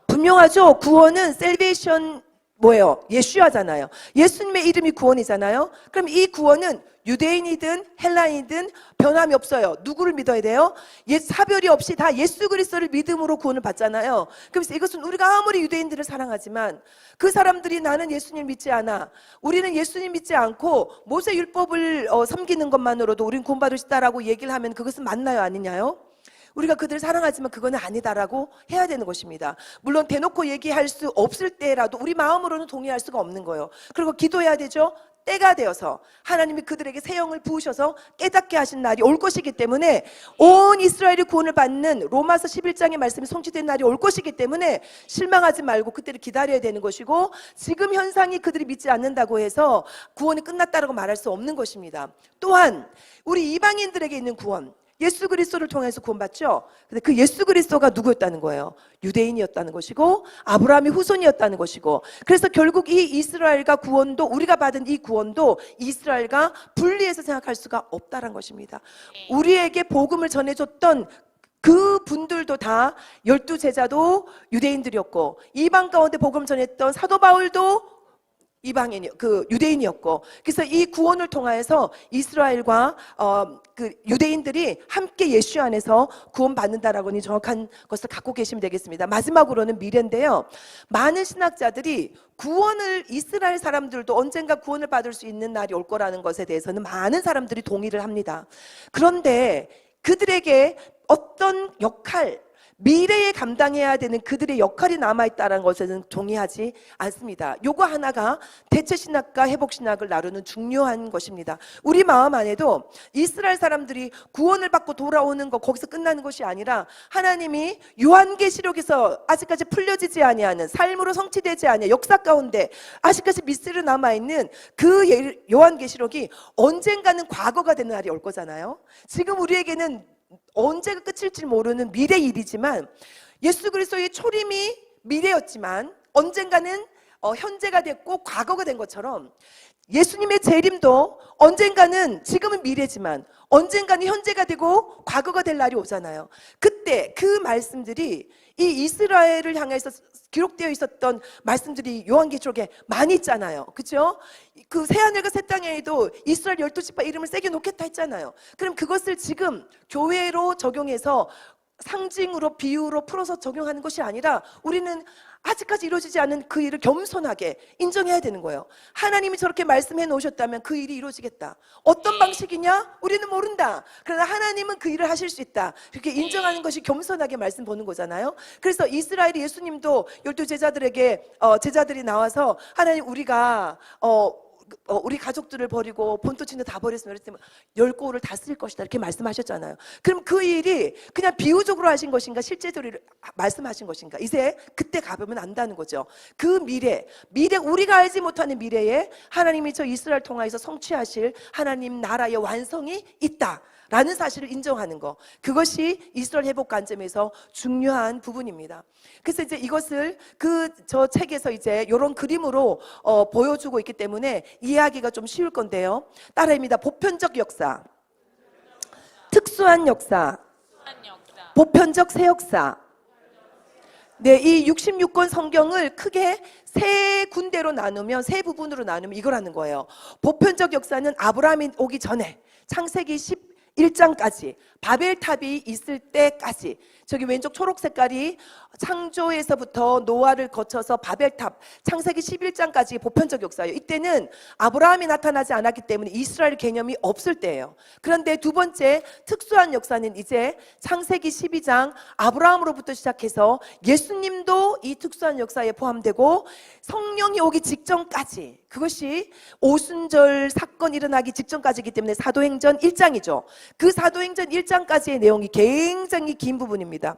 분명하죠? 구원은 셀베이션 뭐예요? 예수야잖아요. 예수님의 이름이 구원이잖아요. 그럼 이 구원은 유대인이든 헬라인이든 변함이 없어요. 누구를 믿어야 돼요? 사별이 없이 다 예수 그리스도를 믿음으로 구원을 받잖아요. 그래서 이것은 우리가 아무리 유대인들을 사랑하지만 그 사람들이 나는 예수님 믿지 않아, 우리는 예수님 믿지 않고 모세 율법을 섬기는 것만으로도 우리는 구원받을 수 있다라고 얘기를 하면 그것은 맞나요, 아니냐요? 우리가 그들을 사랑하지만 그거는 아니다라고 해야 되는 것입니다. 물론 대놓고 얘기할 수 없을 때라도 우리 마음으로는 동의할 수가 없는 거예요. 그리고 기도해야 되죠. 때가 되어서 하나님이 그들에게 새 영을 부으셔서 깨닫게 하신 날이 올 것이기 때문에, 온 이스라엘이 구원을 받는 로마서 11장의 말씀이 성취된 날이 올 것이기 때문에 실망하지 말고 그때를 기다려야 되는 것이고, 지금 현상이 그들이 믿지 않는다고 해서 구원이 끝났다라고 말할 수 없는 것입니다. 또한 우리 이방인들에게 있는 구원, 예수 그리스도를 통해서 구원받죠. 근데 그 예수 그리스도가 누구였다는 거예요? 유대인이었다는 것이고 아브라함의 후손이었다는 것이고, 그래서 결국 이 이스라엘과 구원도, 우리가 받은 이 구원도 이스라엘과 분리해서 생각할 수가 없다는 것입니다. 우리에게 복음을 전해줬던 그 분들도 다 12제자도 유대인들이었고, 이방 가운데 복음을 전했던 사도 바울도 유대인이었고, 그래서 이 구원을 통하여서 이스라엘과 그 유대인들이 함께 예수 안에서 구원받는다라고는 정확한 것을 갖고 계시면 되겠습니다. 마지막으로는 미래인데요. 많은 신학자들이 구원을, 이스라엘 사람들도 언젠가 구원을 받을 수 있는 날이 올 거라는 것에 대해서는 많은 사람들이 동의를 합니다. 그런데 그들에게 어떤 역할, 미래에 감당해야 되는 그들의 역할이 남아있다는 것에는 동의하지 않습니다. 요거 하나가 대체신학과 회복신학을 나누는 중요한 것입니다. 우리 마음 안에도 이스라엘 사람들이 구원을 받고 돌아오는 거, 거기서 끝나는 것이 아니라 하나님이 요한계시록에서 아직까지 풀려지지 아니하는, 삶으로 성취되지 아니한 역사 가운데 아직까지 미스터리로 남아있는 그 요한계시록이 언젠가는 과거가 되는 날이 올 거잖아요. 지금 우리에게는 언제가 끝일지 모르는 미래 일이지만, 예수 그리스도의 초림이 미래였지만 언젠가는 현재가 됐고 과거가 된 것처럼, 예수님의 재림도 언젠가는, 지금은 미래지만 언젠가는 현재가 되고 과거가 될 날이 오잖아요. 그때 그 말씀들이 이 이스라엘을 향해서 기록되어 있었던 말씀들이 요한계시록에 많이 있잖아요. 그렇죠? 그 새하늘과 새 땅에도 이스라엘 12지파 이름을 새겨 놓겠다 했잖아요. 그럼 그것을 지금 교회로 적용해서 상징으로, 비유로 풀어서 적용하는 것이 아니라 우리는 아직까지 이루어지지 않은 그 일을 겸손하게 인정해야 되는 거예요. 하나님이 저렇게 말씀해 놓으셨다면 그 일이 이루어지겠다. 어떤 방식이냐? 우리는 모른다. 그러나 하나님은 그 일을 하실 수 있다. 이렇게 인정하는 것이 겸손하게 말씀 보는 거잖아요. 그래서 이스라엘이 예수님도 12제자들에게 제자들이 나와서 하나님, 우리가 우리 가족들을 버리고 본토 친구 다 버렸으면 10고를 다 쓸 것이다 이렇게 말씀하셨잖아요. 그럼 그 일이 그냥 비유적으로 하신 것인가 실제적으로 말씀하신 것인가, 이제 그때 가보면 안다는 거죠. 그 미래 우리가 알지 못하는 미래에 하나님이 저 이스라엘 통하여서 성취하실 하나님 나라의 완성이 있다 라는 사실을 인정하는 거, 그것이 이스라엘 회복 관점에서 중요한 부분입니다. 그래서 이제 이것을 저 책에서 이제 이런 그림으로 보여주고 있기 때문에 이해하기가 좀 쉬울 건데요. 따라합니다. 보편적 역사, 특수한 역사, 보편적 새 역사. 네, 이 66권 성경을 크게 세 군데로 나누면, 세 부분으로 나누면 이거라는 거예요. 보편적 역사는 아브라함이 오기 전에 창세기 11장까지 바벨탑이 있을 때까지 저기 왼쪽 초록 색깔이 창조에서부터 노아를 거쳐서 바벨탑, 창세기 11장까지 보편적 역사예요. 이때는 아브라함이 나타나지 않았기 때문에 이스라엘 개념이 없을 때예요. 그런데 두 번째 특수한 역사는 이제 창세기 12장 아브라함으로부터 시작해서 예수님도 이 특수한 역사에 포함되고 성령이 오기 직전까지, 그것이 오순절 사건이 일어나기 직전까지이기 때문에 사도행전 1장이죠. 그 사도행전 1장까지의 내용이 굉장히 긴 부분입니다.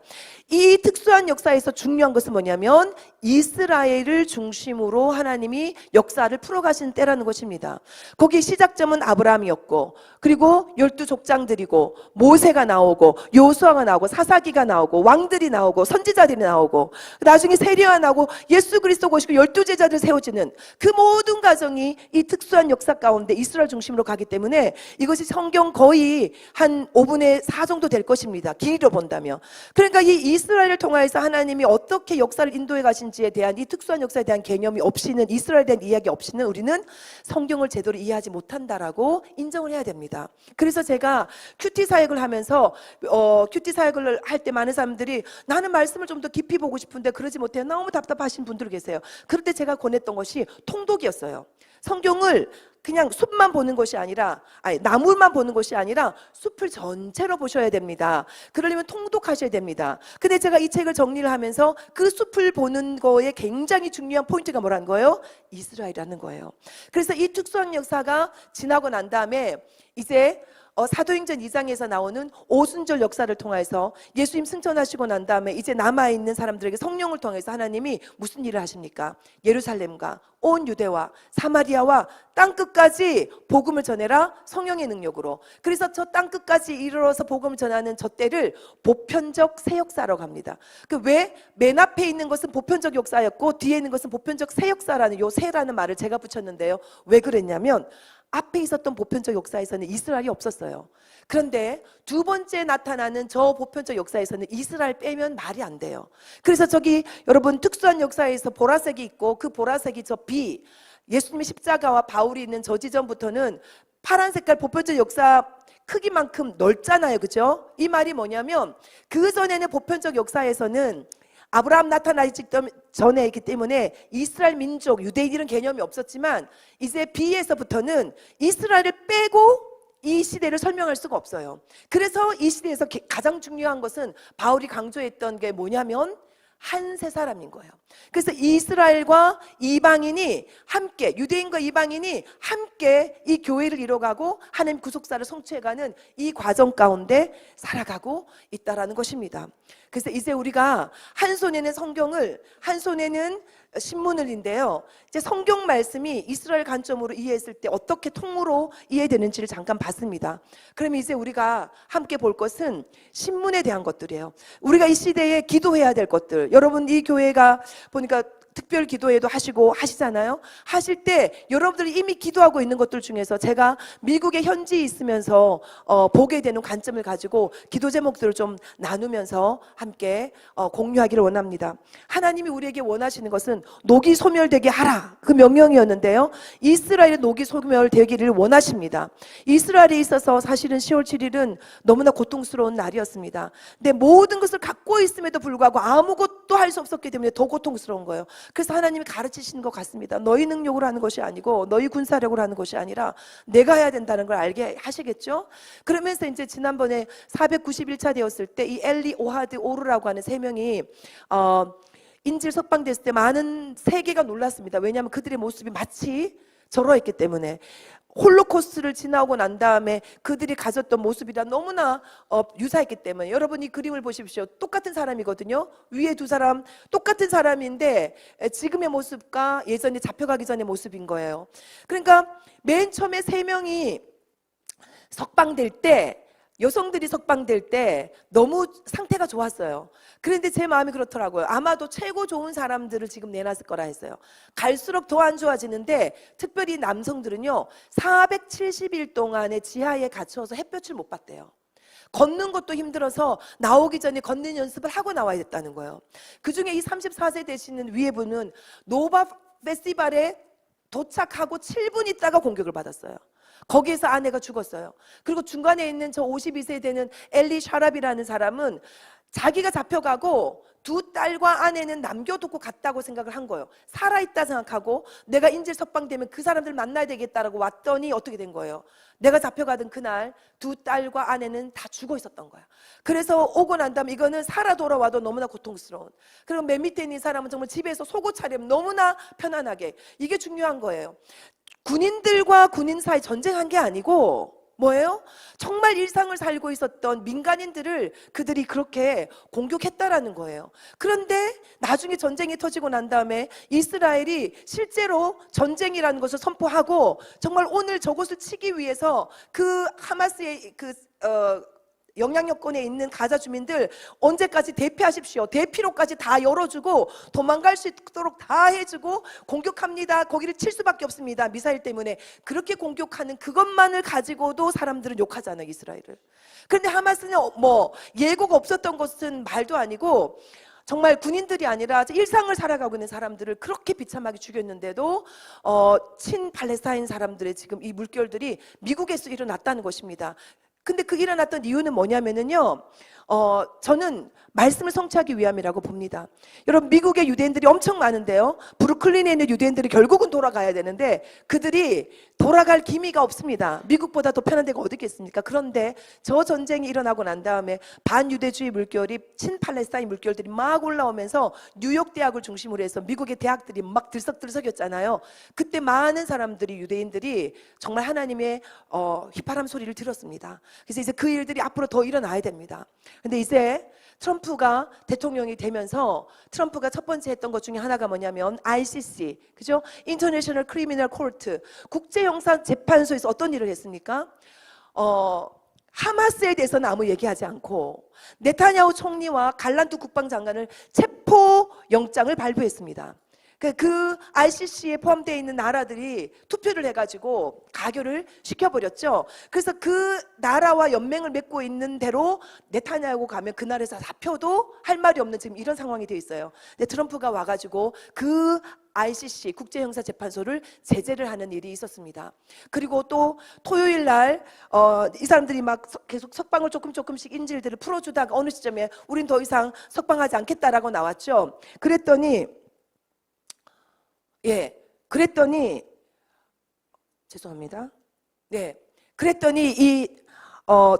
이 특수한 역사에서 중요한 것은 뭐냐면 이스라엘을 중심으로 하나님이 역사를 풀어가시는 때라는 것입니다. 거기 시작점은 아브라함이었고, 그리고 12족장들이고, 모세가 나오고, 요수아가 나오고, 사사기가 나오고, 왕들이 나오고, 선지자들이 나오고, 나중에 세례가 나오고, 예수 그리스도가 오시고 12제자들 세워지는 그 모든 과정이 이 특수한 역사 가운데 이스라엘 중심으로 가기 때문에 이것이 성경 거의 한 5분의 4 정도 될 것입니다. 길이로 본다면. 그러니까 이 이스라엘을 통하여서 하나님이 어떻게 역사를 인도해 가신지에 대한 이 특수한 역사에 대한 개념이 없이는, 이스라엘에 대한 이야기 없이는 우리는 성경을 제대로 이해하지 못한다라고 인정을 해야 됩니다. 그래서 제가 큐티 사역을 하면서 큐티 사역을 할 때 많은 사람들이 나는 말씀을 좀 더 깊이 보고 싶은데 그러지 못해요. 너무 답답하신 분들 계세요. 그럴 때 제가 권했던 것이 통독이었어요. 성경을 그냥 숲만 보는 것이 아니라, 나무만 보는 것이 아니라 숲을 전체로 보셔야 됩니다. 그러려면 통독하셔야 됩니다. 근데 제가 이 책을 정리를 하면서 그 숲을 보는 거에 굉장히 중요한 포인트가 뭐라는 거예요? 이스라엘이라는 거예요. 그래서 이 특수한 역사가 지나고 난 다음에 이제 사도행전 2장에서 나오는 오순절 역사를 통해서 예수님 승천하시고 난 다음에 이제 남아있는 사람들에게 성령을 통해서 하나님이 무슨 일을 하십니까? 예루살렘과 온 유대와 사마리아와 땅끝까지 복음을 전해라, 성령의 능력으로. 그래서 저 땅끝까지 이르러서 복음을 전하는 저 때를 보편적 새 역사라고 합니다. 그 왜 맨 앞에 있는 것은 보편적 역사였고 뒤에 있는 것은 보편적 새 역사라는, 요 새라는 말을 제가 붙였는데요. 왜 그랬냐면 앞에 있었던 보편적 역사에서는 이스라엘이 없었어요. 그런데 두 번째 나타나는 저 보편적 역사에서는 이스라엘 빼면 말이 안 돼요. 그래서 저기 여러분 특수한 역사에서 보라색이 있고 그 보라색이 저 비, 예수님의 십자가와 바울이 있는 저 지점부터는 파란 색깔 보편적 역사 크기만큼 넓잖아요. 그죠? 이 말이 뭐냐면 그 전에는 보편적 역사에서는 아브라함 나타나기 전에 있기 때문에 이스라엘 민족, 유대인 이런 개념이 없었지만 이제 B에서부터는 이스라엘을 빼고 이 시대를 설명할 수가 없어요. 그래서 이 시대에서 가장 중요한 것은 바울이 강조했던 게 뭐냐면 한 세 사람인 거예요. 그래서 이스라엘과 이방인이 함께, 유대인과 이방인이 함께 이 교회를 이뤄가고 하나님 구속사를 성취해가는 이 과정 가운데 살아가고 있다라는 것입니다. 그래서 이제 우리가 한 손에는 성경을, 한 손에는 신문을인데요. 이제 성경 말씀이 이스라엘 관점으로 이해했을 때 어떻게 통으로 이해되는지를 잠깐 봤습니다. 그러면 이제 우리가 함께 볼 것은 신문에 대한 것들이에요. 우리가 이 시대에 기도해야 될 것들. 여러분 이 교회가 보니까 특별 기도회도 하시고 하시잖아요. 하실 때 여러분들이 이미 기도하고 있는 것들 중에서 제가 미국에 현지에 있으면서 보게 되는 관점을 가지고 기도 제목들을 좀 나누면서 함께 공유하기를 원합니다. 하나님이 우리에게 원하시는 것은 녹이 소멸되게 하라, 그 명령이었는데요. 이스라엘의 녹이 소멸되기를 원하십니다. 이스라엘에 있어서 사실은 10월 7일은 너무나 고통스러운 날이었습니다. 근데 모든 것을 갖고 있음에도 불구하고 아무것도 할 수 없었기 때문에 더 고통스러운 거예요. 그래서 하나님이 가르치시는 것 같습니다. 너희 능력으로 하는 것이 아니고 너희 군사력으로 하는 것이 아니라 내가 해야 된다는 걸 알게 하시겠죠. 그러면서 이제 지난번에 491차 되었을 때 이 엘리, 오하드, 오르라고 하는 세 명이 인질 석방됐을 때 많은 세계가 놀랐습니다. 왜냐하면 그들의 모습이 마치 저러했기 때문에. 홀로코스트를 지나고 난 다음에 그들이 가졌던 모습이랑 너무나 유사했기 때문에. 여러분 이 그림을 보십시오. 똑같은 사람이거든요. 위에 두 사람 똑같은 사람인데 지금의 모습과 예전에 잡혀가기 전의 모습인 거예요. 그러니까 맨 처음에 세 명이 석방될 때, 여성들이 석방될 때 너무 상태가 좋았어요. 그런데 제 마음이 그렇더라고요. 아마도 최고 좋은 사람들을 지금 내놨을 거라 했어요. 갈수록 더 안 좋아지는데 특별히 남성들은요 470일 동안의 지하에 갇혀서 햇볕을 못 봤대요. 걷는 것도 힘들어서 나오기 전에 걷는 연습을 하고 나와야 됐다는 거예요. 그중에 이 34세 되시는 위에 분은 노바 페스티벌에 도착하고 7분 있다가 공격을 받았어요. 거기에서 아내가 죽었어요. 그리고 중간에 있는 저 52세 되는 엘리 샤랍이라는 사람은 자기가 잡혀가고 두 딸과 아내는 남겨두고 갔다고 생각을 한 거예요. 살아있다 생각하고 내가 인질 석방되면 그 사람들 만나야 되겠다라고 왔더니 어떻게 된 거예요? 내가 잡혀가던 그날 두 딸과 아내는 다 죽어 있었던 거야. 그래서 오고 난 다음에 이거는 살아 돌아와도 너무나 고통스러운. 그리고 맨 밑에 있는 사람은 정말 집에서 속옷 차림 너무나 편안하게. 이게 중요한 거예요. 군인들과 군인 사이 전쟁한 게 아니고 뭐예요? 정말 일상을 살고 있었던 민간인들을 그들이 그렇게 공격했다라는 거예요. 그런데 나중에 전쟁이 터지고 난 다음에 이스라엘이 실제로 전쟁이라는 것을 선포하고 정말 오늘 저것을 치기 위해서 그 하마스의 영향력권에 있는 가자 주민들 언제까지 대피하십시오. 대피로까지 다 열어주고 도망갈 수 있도록 다 해주고 공격합니다. 거기를 칠 수밖에 없습니다. 미사일 때문에. 그렇게 공격하는 그것만을 가지고도 사람들은 욕하잖아요, 이스라엘을. 그런데 하마스는 뭐 예고가 없었던 것은 말도 아니고 정말 군인들이 아니라 일상을 살아가고 있는 사람들을 그렇게 비참하게 죽였는데도 친 팔레스타인 사람들의 지금 이 물결들이 미국에서 일어났다는 것입니다. 근데 그 일어났던 이유는 뭐냐면은요, 저는 말씀을 성취하기 위함이라고 봅니다. 여러분, 미국의 유대인들이 엄청 많은데요, 브루클린에 있는 유대인들이 결국은 돌아가야 되는데 그들이 돌아갈 기미가 없습니다. 미국보다 더 편한 데가 어디 있겠습니까? 그런데 저 전쟁이 일어나고 난 다음에 반유대주의 물결이 친팔레스타인 물결들이 막 올라오면서 뉴욕 대학을 중심으로 해서 미국의 대학들이 막 들썩들썩였잖아요. 그때 많은 사람들이, 유대인들이 정말 하나님의 휘파람 소리를 들었습니다. 그래서 이제 그 일들이 앞으로 더 일어나야 됩니다. 근데 이제 트럼프가 대통령이 되면서 트럼프가 첫 번째 했던 것 중에 하나가 뭐냐면 ICC, 그죠? International Criminal Court, 국제형사재판소에서 어떤 일을 했습니까? 하마스에 대해서는 아무 얘기하지 않고 네타냐후 총리와 갈란트 국방장관을 체포영장을 발부했습니다. 그 ICC에 포함되어 있는 나라들이 투표를 해가지고 가결을 시켜버렸죠. 그래서 그 나라와 연맹을 맺고 있는 대로 네타냐후 가면 그 나라에서 사표도 할 말이 없는 지금 이런 상황이 되어 있어요. 근데 트럼프가 와가지고 그 ICC 국제형사재판소를 제재를 하는 일이 있었습니다. 그리고 또 토요일 날 이 사람들이 막 계속 석방을 조금씩 인질들을 풀어주다가 어느 시점에 우린 더 이상 석방하지 않겠다라고 나왔죠. 그랬더니 죄송합니다. 그랬더니 이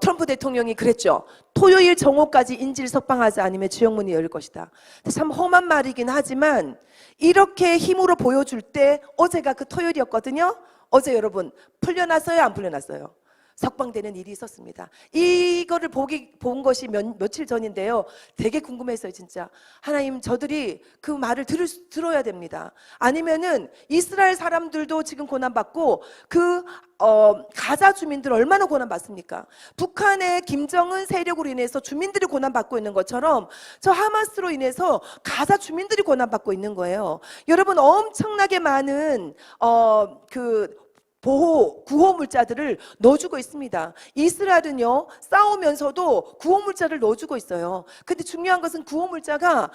트럼프 대통령이 그랬죠. 토요일 정오까지 인질 석방하지 않으면 지옥문이 열릴 것이다. 참 험한 말이긴 하지만 이렇게 힘으로 보여줄 때 어제가 그 토요일이었거든요. 어제 여러분 풀려났어요, 안 풀려났어요? 석방되는 일이 있었습니다. 이거를 본 것이 며칠 전인데요. 되게 궁금했어요, 진짜. 하나님, 저들이 그 말을 들어야 됩니다. 아니면은 이스라엘 사람들도 지금 고난받고 가자 주민들 얼마나 고난받습니까? 북한의 김정은 세력으로 인해서 주민들이 고난받고 있는 것처럼 저 하마스로 인해서 가자 주민들이 고난받고 있는 거예요. 여러분, 엄청나게 많은 구호물자들을 넣어주고 있습니다. 이스라엘은요, 싸우면서도 구호물자를 넣어주고 있어요. 근데 중요한 것은 구호물자가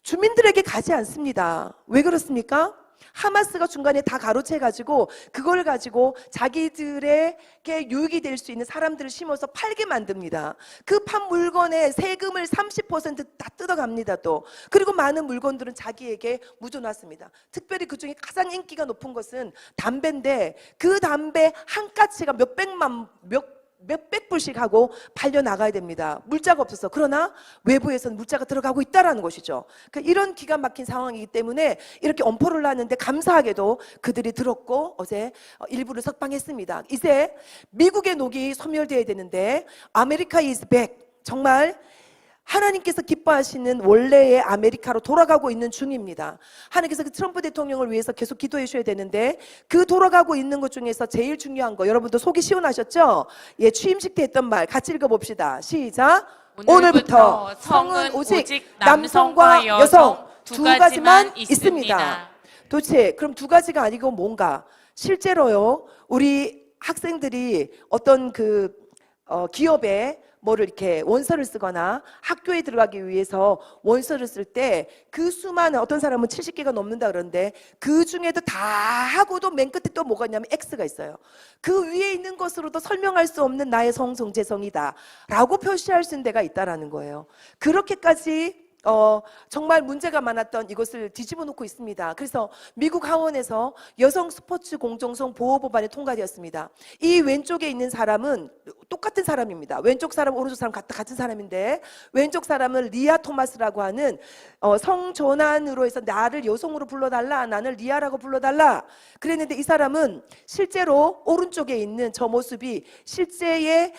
주민들에게 가지 않습니다. 왜 그렇습니까? 하마스가 중간에 다 가로채가지고 그걸 가지고 자기들에게 유익이 될 수 있는 사람들을 심어서 팔게 만듭니다. 그 판 물건에 세금을 30%다 뜯어갑니다. 또 그리고 많은 물건들은 자기에게 묻어놨습니다. 특별히 그중에 가장 인기가 높은 것은 담배인데 그 담배 한 가치가 몇백 불씩 하고 팔려나가야 됩니다. 물자가 없어서. 그러나 외부에서는 물자가 들어가고 있다는 것이죠. 그러니까 이런 기가 막힌 상황이기 때문에 이렇게 엄포를 놨는데 감사하게도 그들이 들었고 어제 일부를 석방했습니다. 이제 미국의 녹이 소멸되어야 되는데 아메리카 is back. 정말 하나님께서 기뻐하시는 원래의 아메리카로 돌아가고 있는 중입니다. 하나님께서 그 트럼프 대통령을 위해서 계속 기도해 주셔야 되는데 그 돌아가고 있는 것 중에서 제일 중요한 거, 여러분도 속이 시원하셨죠? 취임식 때 했던 말 같이 읽어봅시다. 시작. 오늘부터 성은 오직 남성과 여성 두 가지만 있습니다. 도대체 그럼 두 가지가 아니고 뭔가? 실제로요, 우리 학생들이 어떤 기업에 뭐를 이렇게 원서를 쓰거나 학교에 들어가기 위해서 원서를 쓸 때 그 수많은, 어떤 사람은 70개가 넘는다 그러는데 그 중에도 다 하고도 맨 끝에 또 뭐가 있냐면 X가 있어요. 그 위에 있는 것으로도 설명할 수 없는 나의 성정체성이다 라고 표시할 수 있는 데가 있다라는 거예요. 그렇게까지 정말 문제가 많았던 이것을 뒤집어 놓고 있습니다. 그래서 미국 하원에서 여성 스포츠 공정성 보호 법안이 통과되었습니다. 이 왼쪽에 있는 사람은 똑같은 사람입니다. 왼쪽 사람, 오른쪽 사람 같은 사람인데, 왼쪽 사람은 리아 토마스라고 하는 성전환으로 해서 나를 여성으로 불러달라, 나는 리아라고 불러달라 그랬는데, 이 사람은 실제로 오른쪽에 있는 저 모습이 실제의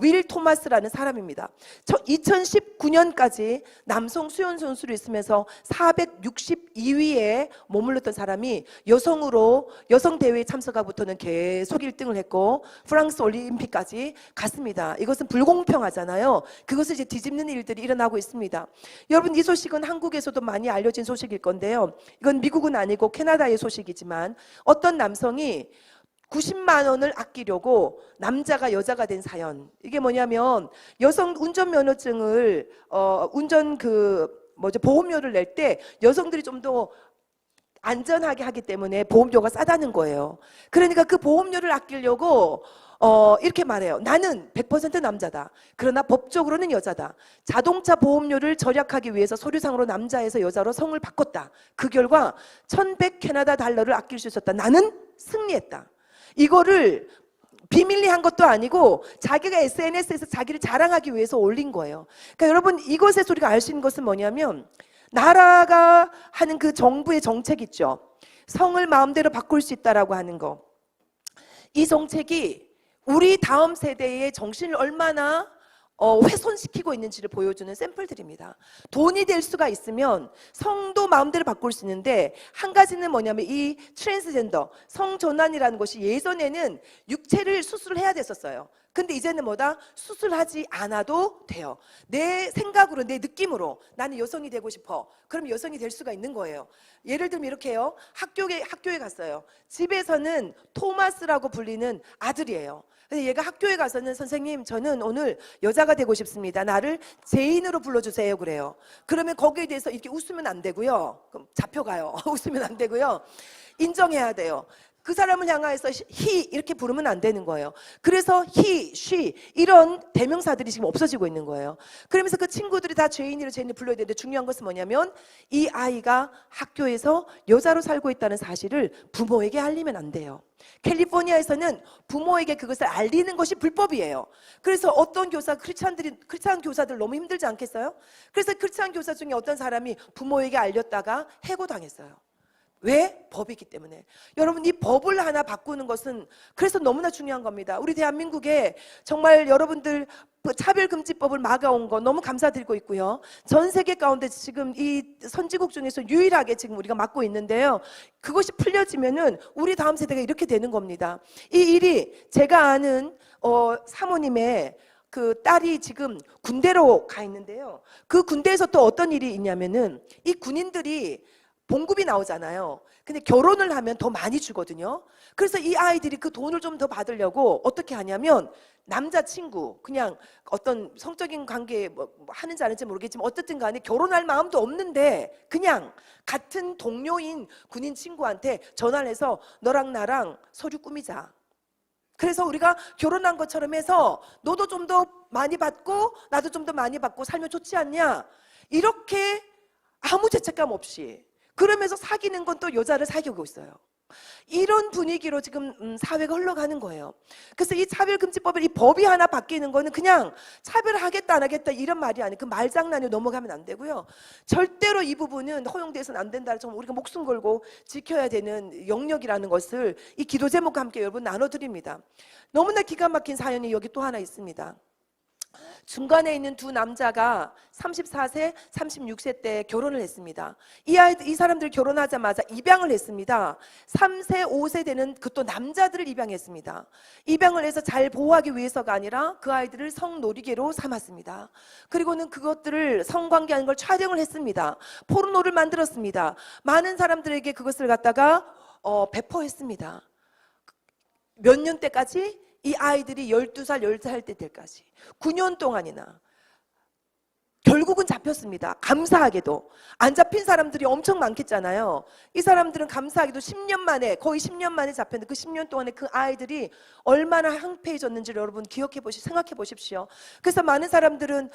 윌 토마스라는 사람입니다. 2019년까지 남성 수영 선수로 있으면서 462위에 머물렀던 사람이 여성 대회에 참석하고부터는 계속 1등을 했고 프랑스 올림픽까지 갔습니다. 이것은 불공평하잖아요. 그것을 이제 뒤집는 일들이 일어나고 있습니다. 여러분, 이 소식은 한국에서도 많이 알려진 소식일 건데요. 이건 미국은 아니고 캐나다의 소식이지만 어떤 남성이 90만 원을 아끼려고 남자가 여자가 된 사연. 이게 뭐냐면 여성 운전면허증을 보험료를 낼 때 여성들이 좀 더 안전하게 하기 때문에 보험료가 싸다는 거예요. 그러니까 그 보험료를 아끼려고 이렇게 말해요. 나는 100% 남자다. 그러나 법적으로는 여자다. 자동차 보험료를 절약하기 위해서 서류상으로 남자에서 여자로 성을 바꿨다. 그 결과 1100 캐나다 달러를 아낄 수 있었다. 나는 승리했다. 이거를 비밀리 한 것도 아니고 자기가 SNS에서 자기를 자랑하기 위해서 올린 거예요. 그러니까 여러분, 이것에서 우리가 알 수 있는 것은 뭐냐면 나라가 하는 그 정부의 정책 있죠. 성을 마음대로 바꿀 수 있다라고 하는 거. 이 정책이 우리 다음 세대의 정신을 얼마나 훼손시키고 있는지를 보여주는 샘플들입니다. 돈이 될 수가 있으면 성도 마음대로 바꿀 수 있는데, 한 가지는 뭐냐면 이 트랜스젠더, 성전환이라는 것이 예전에는 육체를 수술을 해야 됐었어요. 근데 이제는 뭐다? 수술하지 않아도 돼요. 내 생각으로, 내 느낌으로 나는 여성이 되고 싶어. 그럼 여성이 될 수가 있는 거예요. 예를 들면 이렇게 해요. 학교에 갔어요. 집에서는 토마스라고 불리는 아들이에요. 근데 얘가 학교에 가서는 선생님, 저는 오늘 여자가 되고 싶습니다. 나를 제인으로 불러주세요. 그래요. 그러면 거기에 대해서 이렇게 웃으면 안 되고요. 그럼 잡혀가요. 웃으면 안 되고요. 인정해야 돼요. 그 사람을 향하여서 he 이렇게 부르면 안 되는 거예요. 그래서 he, she 이런 대명사들이 지금 없어지고 있는 거예요. 그러면서 그 친구들이 다 제인으로 불러야 되는데, 중요한 것은 뭐냐면 이 아이가 학교에서 여자로 살고 있다는 사실을 부모에게 알리면 안 돼요. 캘리포니아에서는 부모에게 그것을 알리는 것이 불법이에요. 그래서 어떤 크리스찬 교사들 너무 힘들지 않겠어요? 그래서 크리스찬 교사 중에 어떤 사람이 부모에게 알렸다가 해고당했어요. 왜? 법이기 때문에. 여러분, 이 법을 하나 바꾸는 것은 그래서 너무나 중요한 겁니다. 우리 대한민국에 정말 여러분들 차별금지법을 막아온 거 너무 감사드리고 있고요. 전 세계 가운데 지금 이 선진국 중에서 유일하게 지금 우리가 맡고 있는데요. 그것이 풀려지면은 우리 다음 세대가 이렇게 되는 겁니다. 이 일이 제가 아는 사모님의 그 딸이 지금 군대로 가 있는데요. 그 군대에서 또 어떤 일이 있냐면은 이 군인들이 봉급이 나오잖아요. 근데 결혼을 하면 더 많이 주거든요. 그래서 이 아이들이 그 돈을 좀 더 받으려고 어떻게 하냐면 남자친구, 그냥 어떤 성적인 관계 뭐 하는지 안 하는지 모르겠지만 어쨌든 간에 결혼할 마음도 없는데 그냥 같은 동료인 군인 친구한테 전화를 해서 너랑 나랑 서류 꾸미자. 그래서 우리가 결혼한 것처럼 해서 너도 좀 더 많이 받고 나도 좀 더 많이 받고 살면 좋지 않냐. 이렇게 아무 죄책감 없이 그러면서 사귀는 건 또 여자를 사귀고 있어요. 이런 분위기로 지금 사회가 흘러가는 거예요. 그래서 이 차별금지법을, 이 법이 하나 바뀌는 거는 그냥 차별하겠다 안 하겠다 이런 말이 아니고 그 말장난에 넘어가면 안 되고요. 절대로 이 부분은 허용돼서는 안 된다. 정말 우리가 목숨 걸고 지켜야 되는 영역이라는 것을 이 기도 제목과 함께 여러분 나눠드립니다. 너무나 기가 막힌 사연이 여기 또 하나 있습니다. 중간에 있는 두 남자가 34세, 36세 때 결혼을 했습니다. 이 사람들 결혼하자마자 입양을 했습니다. 3세, 5세 되는 그 또 남자들을 입양했습니다. 입양을 해서 잘 보호하기 위해서가 아니라 그 아이들을 성놀이개로 삼았습니다. 그리고는 그것들을 성관계하는 걸 촬영을 했습니다. 포르노를 만들었습니다. 많은 사람들에게 그것을 갖다가 배포했습니다. 몇 년 때까지? 이 아이들이 12살, 10살 때 때까지 9년 동안이나 결국은 잡혔습니다. 감사하게도. 안 잡힌 사람들이 엄청 많겠잖아요. 이 사람들은 감사하게도 10년 만에, 거의 10년 만에 잡혔는데 그 10년 동안에 그 아이들이 얼마나 황폐해졌는지를 여러분 생각해 보십시오. 그래서 많은 사람들은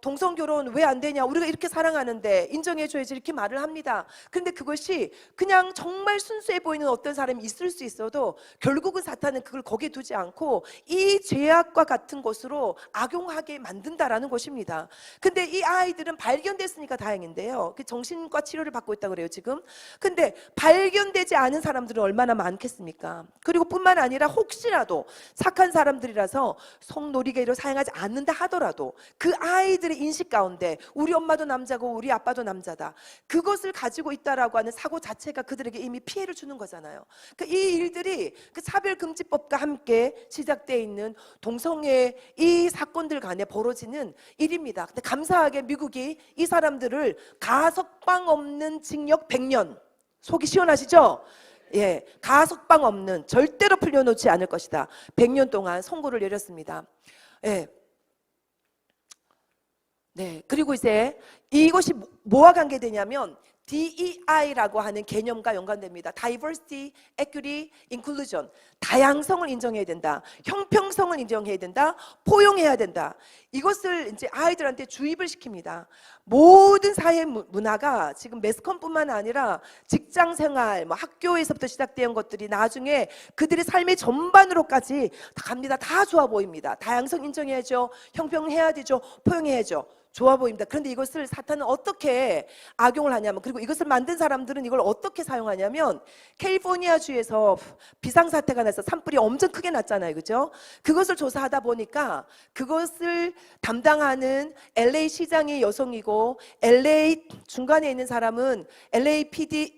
동성결혼 왜 안 되냐, 우리가 이렇게 사랑하는데 인정해줘야지, 이렇게 말을 합니다. 그런데 그것이 그냥 정말 순수해 보이는 어떤 사람이 있을 수 있어도 결국은 사탄은 그걸 거기에 두지 않고 이 죄악과 같은 것으로 악용하게 만든다라는 것입니다. 근데 이 아이들은 발견됐으니까 다행인데요. 그 정신과 치료를 받고 있다고 그래요, 지금. 근데 발견되지 않은 사람들은 얼마나 많겠습니까? 그리고 뿐만 아니라 혹시라도 착한 사람들이라서 성놀이개를 사용하지 않는다 하더라도 그 아이들의 인식 가운데 우리 엄마도 남자고 우리 아빠도 남자다, 그것을 가지고 있다라고 하는 사고 자체가 그들에게 이미 피해를 주는 거잖아요. 이 일들이 그 차별금지법과 함께 시작되어 있는 동성애 이 사건들 간에 벌어지는 일입니다. 근데 감사하게 미국이 이 사람들을 가석방 없는 징역 100년, 속이 시원하시죠? 예, 가석방 없는, 절대로 풀려놓지 않을 것이다, 100년 동안 선고를 내렸습니다. 예. 네, 그리고 이제 이것이 뭐와 관계되냐면 DEI라고 하는 개념과 연관됩니다. Diversity, Equity, Inclusion. 다양성을 인정해야 된다. 형평성을 인정해야 된다. 포용해야 된다. 이것을 이제 아이들한테 주입을 시킵니다. 모든 사회 문화가 지금 매스컴뿐만 아니라 직장 생활, 학교에서부터 시작된 것들이 나중에 그들의 삶의 전반으로까지 다 갑니다. 다 좋아 보입니다. 다양성 인정해야죠. 형평해야 되죠. 포용해야죠. 좋아 보입니다. 그런데 이것을 사탄은 어떻게 악용을 하냐면, 그리고 이것을 만든 사람들은 이걸 어떻게 사용하냐면, 캘리포니아 주에서 비상사태가 나서 산불이 엄청 크게 났잖아요, 그죠? 그것을 조사하다 보니까 그것을 담당하는 LA 시장이 여성이고 LA 중간에 있는 사람은 LAFD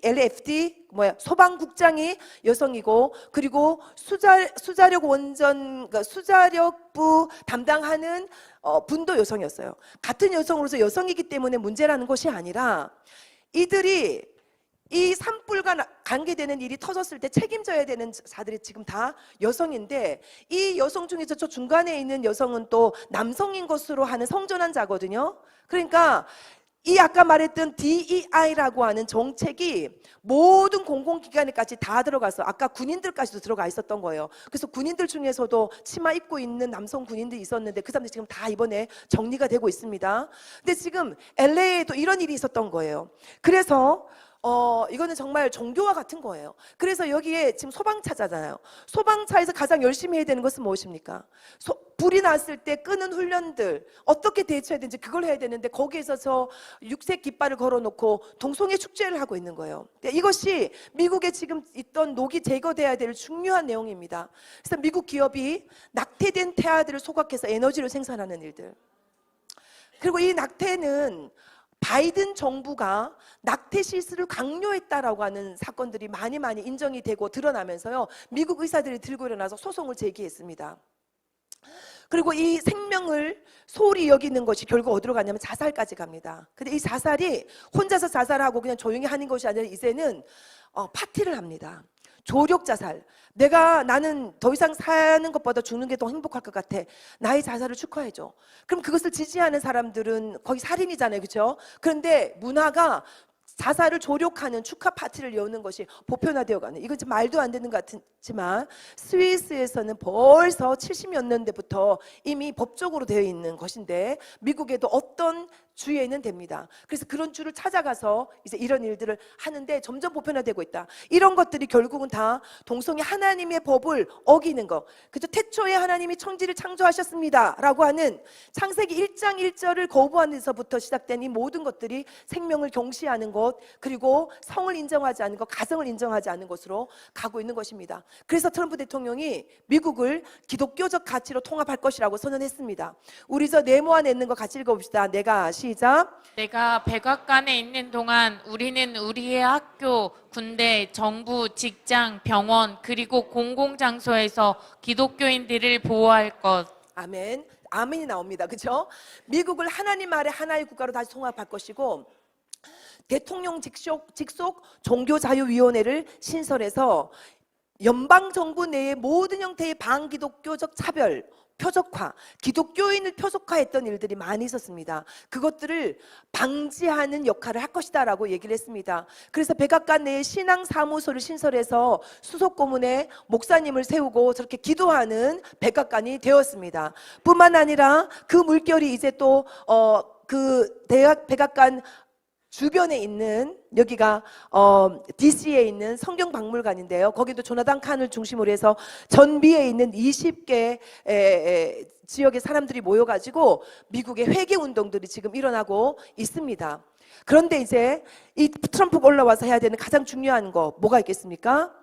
소방국장이 여성이고, 그리고 수자력 원전, 그러니까 수자력부 담당하는 분도 여성이었어요. 같은 여성으로서 여성이기 때문에 문제라는 것이 아니라 이들이 이 산불과 관계되는 일이 터졌을 때 책임져야 되는 자들이 지금 다 여성인데, 이 여성 중에서 저 중간에 있는 여성은 또 남성인 것으로 하는 성전환자거든요. 그러니까 이 아까 말했던 DEI라고 하는 정책이 모든 공공기관에까지 다 들어가서, 아까 군인들까지도 들어가 있었던 거예요. 그래서 군인들 중에서도 치마 입고 있는 남성 군인들이 있었는데 그 사람들이 지금 다 이번에 정리가 되고 있습니다. 근데 지금 LA에도 이런 일이 있었던 거예요. 그래서 이거는 정말 종교와 같은 거예요. 그래서 여기에 지금 소방차잖아요. 소방차에서 가장 열심히 해야 되는 것은 무엇입니까? 불이 났을 때 끄는 훈련들, 어떻게 대처해야 되는지 그걸 해야 되는데, 거기에서 저 육색 깃발을 걸어놓고 동성애 축제를 하고 있는 거예요. 이것이 미국에 지금 있던 녹이 제거돼야 될 중요한 내용입니다. 그래서 미국 기업이 낙태된 태아들을 소각해서 에너지를 생산하는 일들, 그리고 이 낙태는 바이든 정부가 낙태 실수를 강요했다라고 하는 사건들이 많이 인정이 되고 드러나면서요, 미국 의사들이 들고 일어나서 소송을 제기했습니다. 그리고 이 생명을 소홀히 여기는 것이 결국 어디로 가냐면 자살까지 갑니다. 근데 이 자살이 혼자서 자살하고 그냥 조용히 하는 것이 아니라 이제는 파티를 합니다. 조력 자살. 나는 더 이상 사는 것보다 죽는 게 더 행복할 것 같아. 나의 자살을 축하해줘. 그럼 그것을 지지하는 사람들은 거의 살인이잖아요, 그렇죠? 그런데 문화가 자살을 조력하는 축하 파티를 여는 것이 보편화되어가는, 이건 좀 말도 안 되는 것 같지만 스위스에서는 벌써 70몇 년대부터 이미 법적으로 되어 있는 것인데, 미국에도 어떤 주에는 됩니다. 그래서 그런 주를 찾아가서 이제 이런 일들을 하는데 점점 보편화되고 있다. 이런 것들이 결국은 다 동성애 하나님의 법을 어기는 것. 그죠? 태초에 하나님이 천지를 창조하셨습니다 라고 하는 창세기 1장 1절을 거부하는 데서부터 시작된 이 모든 것들이 생명을 경시하는 것, 그리고 성을 인정하지 않는 것, 가정을 인정하지 않는 것으로 가고 있는 것입니다. 그래서 트럼프 대통령이 미국을 기독교적 가치로 통합할 것이라고 선언했습니다. 우리 저 네모아내는 거 같이 읽어봅시다. 시작. 내가 백악관에 있는 동안 우리는 우리의 학교, 군대, 정부, 직장, 병원, 그리고 공공장소에서 기독교인들을 보호할 것. 아멘. 아멘이 나옵니다. 그렇죠? 미국을 하나님 아래 하나의 국가로 다시 통합할 것이고, 대통령 직속 종교자유위원회를 신설해서 연방 정부 내의 모든 형태의 반기독교적 차별, 표적화, 기독교인을 표적화했던 일들이 많이 있었습니다. 그것들을 방지하는 역할을 할 것이다라고 얘기를 했습니다. 그래서 백악관 내에 신앙사무소를 신설해서 수석 고문에 목사님을 세우고 저렇게 기도하는 백악관이 되었습니다. 뿐만 아니라 그 물결이 이제 또 그 백악관 주변에 있는, 여기가 DC에 있는 성경박물관인데요. 거기도 조나단 칸을 중심으로 해서 전비에 있는 20개 지역의 사람들이 모여가지고 미국의 회개 운동들이 지금 일어나고 있습니다. 그런데 이제 이 트럼프가 올라와서 해야 되는 가장 중요한 거 뭐가 있겠습니까?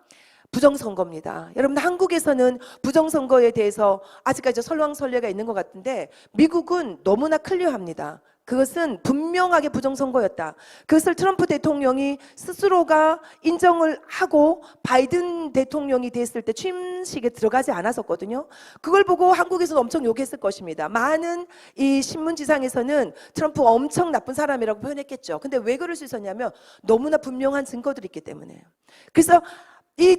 부정선거입니다. 여러분, 한국에서는 부정선거에 대해서 아직까지 설왕설래가 있는 것 같은데 미국은 너무나 클리어합니다. 그것은 분명하게 부정선거였다. 그것을 트럼프 대통령이 스스로가 인정을 하고 바이든 대통령이 됐을 때 취임식에 들어가지 않았었거든요. 그걸 보고 한국에서는 엄청 욕했을 것입니다. 많은 이 신문지상에서는 트럼프 엄청 나쁜 사람이라고 표현했겠죠. 근데 왜 그럴 수 있었냐면 너무나 분명한 증거들이 있기 때문에요. 그래서 이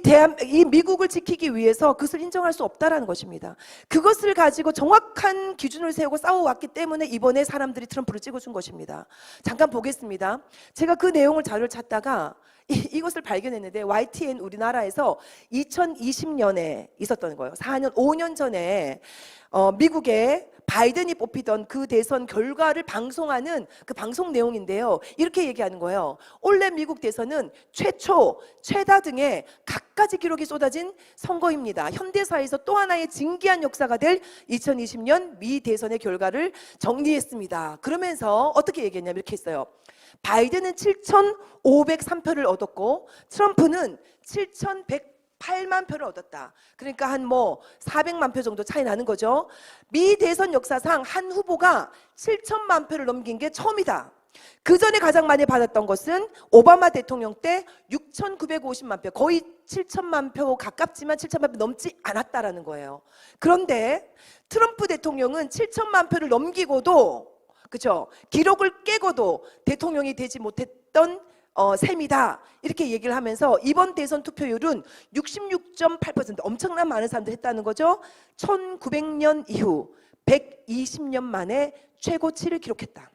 미국을 지키기 위해서 그것을 인정할 수 없다라는 것입니다. 그것을 가지고 정확한 기준을 세우고 싸워왔기 때문에 이번에 사람들이 트럼프를 찍어준 것입니다. 잠깐 보겠습니다. 제가 그 내용을 자료를 찾다가 이것을 발견했는데 YTN 우리나라에서 2020년에 있었던 거예요. 5년 전에 미국의 바이든이 뽑히던 그 대선 결과를 방송하는 그 방송 내용인데요. 이렇게 얘기하는 거예요. 올해 미국 대선은 최초, 최다 등의 갖가지 기록이 쏟아진 선거입니다. 현대사에서 또 하나의 진기한 역사가 될 2020년 미 대선의 결과를 정리했습니다. 그러면서 어떻게 얘기했냐면 이렇게 했어요. 바이든은 7,503표를 얻었고 트럼프는 7,108만 표를 얻었다. 그러니까 한 400만 표 정도 차이 나는 거죠. 미 대선 역사상 한 후보가 7천만 표를 넘긴 게 처음이다. 그 전에 가장 많이 받았던 것은 오바마 대통령 때 6,950만 표, 거의 7천만 표 가깝지만 7천만 표 넘지 않았다라는 거예요. 그런데 트럼프 대통령은 7천만 표를 넘기고도, 그죠? 기록을 깨고도 대통령이 되지 못했던 셈이다. 이렇게 얘기를 하면서 이번 대선 투표율은 66.8%, 엄청난 많은 사람들이 했다는 거죠. 1900년 이후 120년 만에 최고치를 기록했다.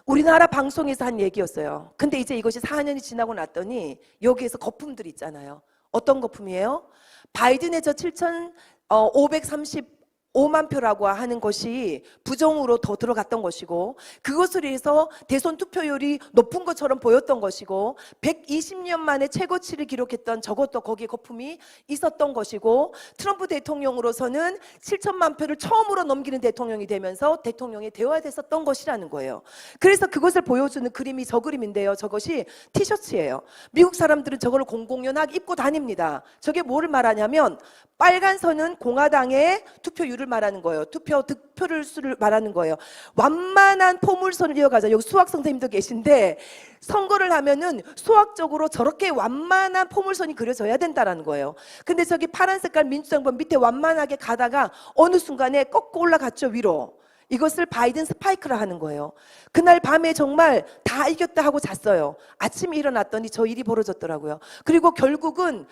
우리나라 방송에서 한 얘기였어요. 근데 이제 이것이 4년이 지나고 났더니 여기에서 거품들이 있잖아요. 어떤 거품이에요? 바이든의 저 7,535만 표라고 하는 것이 부정으로 더 들어갔던 것이고, 그것을 해서 대선 투표율이 높은 것처럼 보였던 것이고, 120년 만에 최고치를 기록했던 저것도 거기에 거품이 있었던 것이고, 트럼프 대통령으로서는 7천만 표를 처음으로 넘기는 대통령이 되면서 대통령이 되어야 됐었던 것이라는 거예요. 그래서 그것을 보여주는 그림이 저 그림인데요. 저것이 티셔츠예요. 미국 사람들은 저걸 공공연하게 입고 다닙니다. 저게 뭐를 말하냐면 빨간 선은 공화당의 투표율을 말하는 거예요. 득표를 수를 말하는 거예요. 완만한 포물선을 이어가자. 여기 수학 선생님도 계신데 선거를 하면은 수학적으로 저렇게 완만한 포물선이 그려져야 된다라는 거예요. 근데 저기 파란 색깔 민주정부 밑에 완만하게 가다가 어느 순간에 꺾고 올라갔죠, 위로. 이것을 바이든 스파이크라 하는 거예요. 그날 밤에 정말 다 이겼다 하고 잤어요. 아침에 일어났더니 저 일이 벌어졌더라고요. 그리고 결국은